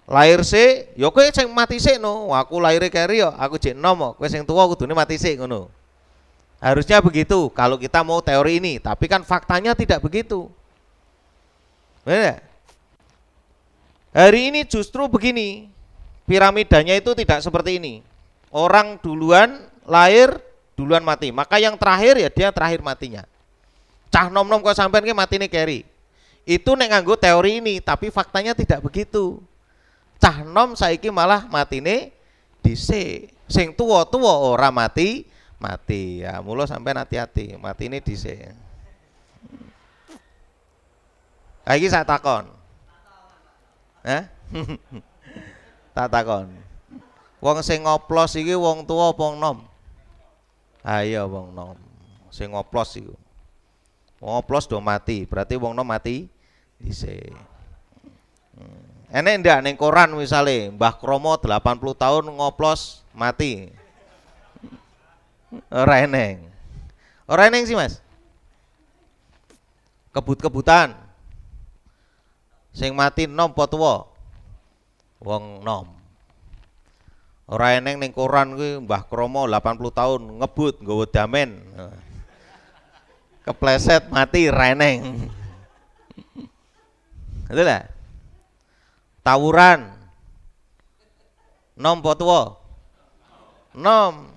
Lahir sih, ya kowe sing mati sih no. Aku lahir keri yo, aku jek enom kok. Kowe sing tuwa kudune mati sih ngono. Harusnya begitu kalau kita mau teori ini, tapi kan faktanya tidak begitu. Benar? Hari ini justru begini. Piramidanya itu tidak seperti ini. Orang duluan lahir, duluan mati. Maka yang terakhir ya dia terakhir matinya. Cah nom-nom kok sampean ki matine keri. Itu nek nganggo teori ini, tapi faktanya tidak begitu. Cah nom saiki malah matine dhisik. Sing tuwa-tuwa ora mati. Ya, mula sampean hati-hati, matine dhisik. Saiki sak takon. Hah? Tak takon. Wong sing ngoplos iki wong tuwa apa wong nom? Ayo wong nom. Sing ngoplos iku. Wong ngoplos do mati, berarti wong nom mati dhisik. Enek ndak ning koran misale Mbah Kromo 80 tahun ngoplos mati. Ora eneng. Ora eneng sih, Mas. Kebut-kebutan. Sing mati nom apa tuwa? Wong nom. Ora eneng ning koran kuwi Mbah Kromo 80 tahun ngebut nggawa damen. Kepleset mati ra eneng. Betul lah. Tawuran nom apa tuwa? Nom.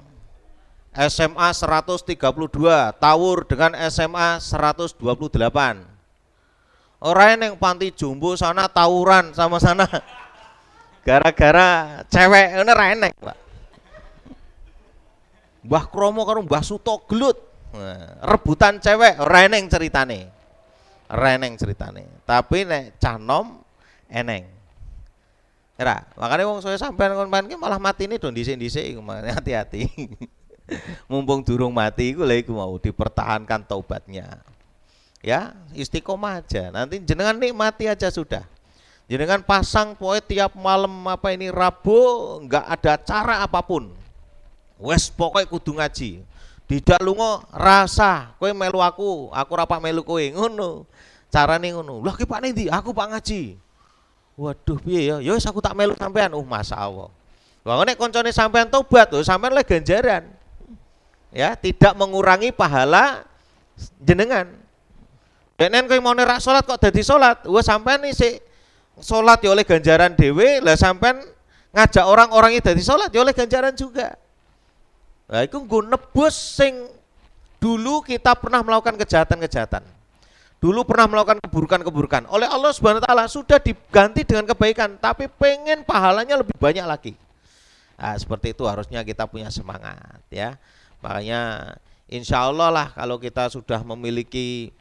SMA 132 tawur dengan SMA 128. Ora eneng panti jombo sana tawuran sama sana. Gara-gara cewek ngene ra eneng, Pak. Mbah Kromo karo Mbah Suto gelut. Rebutan cewek ora eneng ceritane. Ora eneng ceritane. Tapi nek cah nom eneng. Ora, makane wong saya sampean kon ki malah matine do dhisik-dhisik iku, hati-hati. Mumpung durung mati iku lha iku mau dipertahankan taubatnya. Ya, istiqomah aja. Nanti jenengan nikmati aja sudah. Jenengan pasang poe tiap malam apa ini Rabu enggak ada cara apapun. Wes pokoke kudu ngaji. Tidak lunga rasa kowe melu aku ora pak melu kowe ngono. Carane ngono. Lah ki Pak ndi? Aku Pak ngaji. Waduh piye ya? Ya wis aku tak melu sampean. Masyaallah. Wong nek koncone sampean tobat, sampean le ganjaran. Ya, tidak mengurangi pahala jenengan. Denen kowe mau nerak salat kok dadi salat, sampean isih salat ya oleh ganjaran dhewe, lah sampean ngajak orang-orang iki dadi salat ya oleh ganjaran juga. Lah iku nggo nebus sing dulu kita pernah melakukan kejahatan-kejahatan. Dulu pernah melakukan keburukan-keburukan. Oleh Allah Subhanahu wa taala sudah diganti dengan kebaikan, tapi pengen pahalanya lebih banyak lagi. Nah, seperti itu harusnya kita punya semangat ya. Makanya insya Allah lah kalau kita sudah memiliki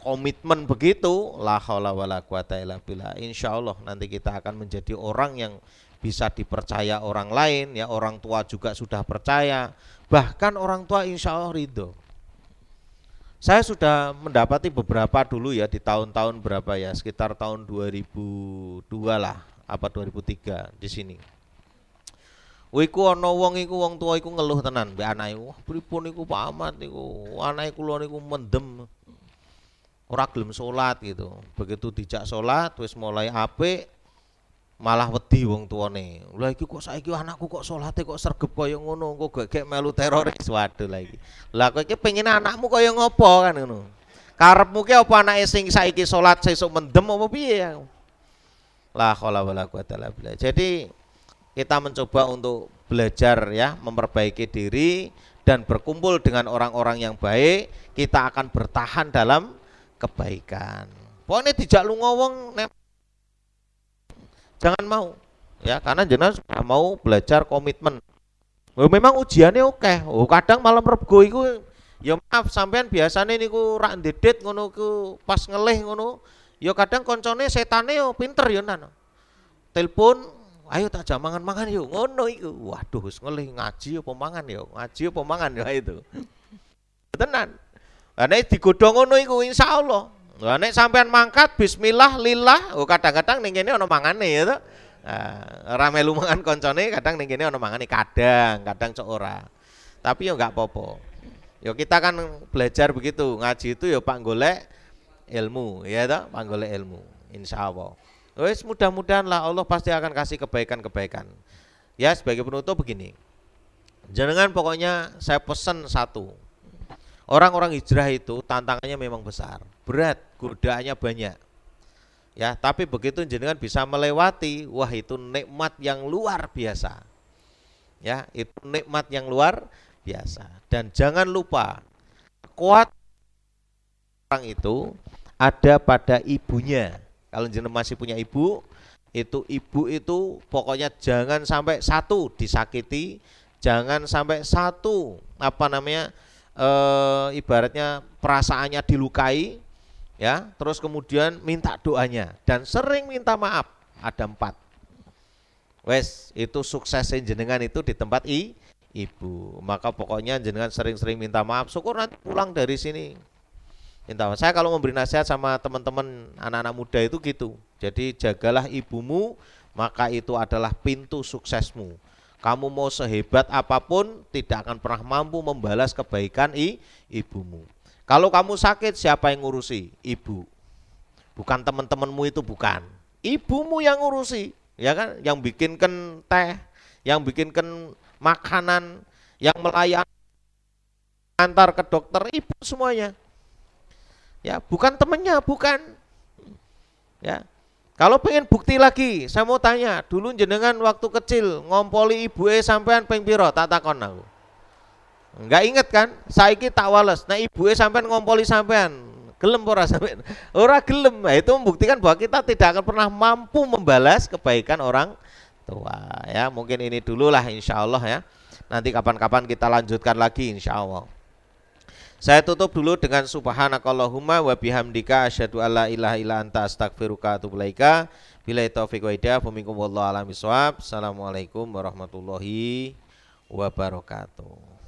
komitmen begitu, la haula wala quwata illa billah. Insya Allah nanti kita akan menjadi orang yang bisa dipercaya orang lain ya, orang tua juga sudah percaya, bahkan orang tua insya Allah ridho. Saya sudah mendapati beberapa dulu ya di tahun-tahun berapa ya, sekitar tahun 2002 lah, apa 2003 di sini. Iku ana wong tua iku ngeluh tenan mbek anake. Wah, pripun iku Pak Ahmad niku, anake kula niku mendem. Ora gelem salat gitu. Begitu dijak salat wis mulai apik malah wedi wong tuane. Lah iki kok saiki anakku kok salate kok sregep kaya ngono, kok gek melu teroris. Waduh lah iki. Lah kowe iki pengen anakmu kaya ngopo kan ngono. Karepmu ki apa anake sing saiki salat sesuk mendem apa piye ya? La haula wala quwata illa billah. Jadi kita mencoba untuk belajar ya, memperbaiki diri dan berkumpul dengan orang-orang yang baik, kita akan bertahan dalam kebaikan. Pokoknya dijak lu ngomong, jangan mau ya, karena jenengan sudah mau belajar komitmen. Oh, memang ujiannya oke. Oh, kadang malam rebo iku ya maaf sampean biasanya niku rak ndedet ngono ku pas ngelih ngono. Ya kadang koncone setane yo pinter yo nano. Telepon, ayo tak jam mangan-mangan yuk ngono iku. Waduh wis ngelih ngaji apa mangan yo, ngaji apa mangan ya itu. Tenan. Lah nek digodhong ngono iku insyaallah. Lah nek sampean mangkat bismillah lillah, oh kadang-kadang ning kene ana mangane ya to. Ora melu mangan koncone kadang ning kene ana mangane kadang cok ora. Tapi ya enggak apa-apa. Ya kita kan belajar begitu, ngaji itu ya pak golek ilmu, ya toh, pak golek ilmu. Insyaallah. Wes mudah-mudahan lah Allah pasti akan kasih kebaikan-kebaikan. Ya sebagai penutup begini. Jangan pokoknya saya pesan satu. Orang-orang hijrah itu tantangannya memang besar, berat, godaannya banyak. Ya, tapi begitu jenengan bisa melewati, wah itu nikmat yang luar biasa. Ya, itu nikmat yang luar biasa. Dan jangan lupa, kuat orang itu ada pada ibunya. Kalau jenengan masih punya ibu itu pokoknya jangan sampai satu disakiti, jangan sampai satu ibaratnya perasaannya dilukai. Ya, terus kemudian minta doanya dan sering minta maaf. Ada 4. Wes, itu sukses jenengan itu di tempat ibu. Maka pokoknya jenengan sering-sering minta maaf. Syukur nanti pulang dari sini minta maaf. Saya kalau memberi nasihat sama teman-teman anak-anak muda itu gitu. Jadi jagalah ibumu, maka itu adalah pintu suksesmu. Kamu mau sehebat apapun tidak akan pernah mampu membalas kebaikan ibumu. Kalau kamu sakit siapa yang ngurusi? Ibu. Bukan teman-temanmu itu, bukan. Ibumu yang ngurusi, ya kan? Yang bikinkan teh, yang bikinkan makanan, yang melayani antar ke dokter, ibu semuanya. Ya, bukan temannya, bukan. Ya. Kalau pengen bukti lagi, saya mau tanya, dulu jenengan waktu kecil ngompoli ibu sampean ping piro? Tak takon aku. Enggak inget kan? Saiki tak wales. Nah ibuke sampean ngompoli sampean, gelem ora sampean? Ora gelem. Nah, itu membuktikan bahwa kita tidak akan pernah mampu membalas kebaikan orang tua. Ya, mungkin ini dulu lah insyaallah ya. Nanti kapan-kapan kita lanjutkan lagi insyaallah. Saya tutup dulu dengan subhanakallahumma wa bihamdika asyhadu alla ilaha illa anta astaghfiruka wa atubu ilaika. Billahi taufiq wa hidayah. Wabillahi wallahu a'lam bishawab. Assalamualaikum warahmatullahi wabarakatuh.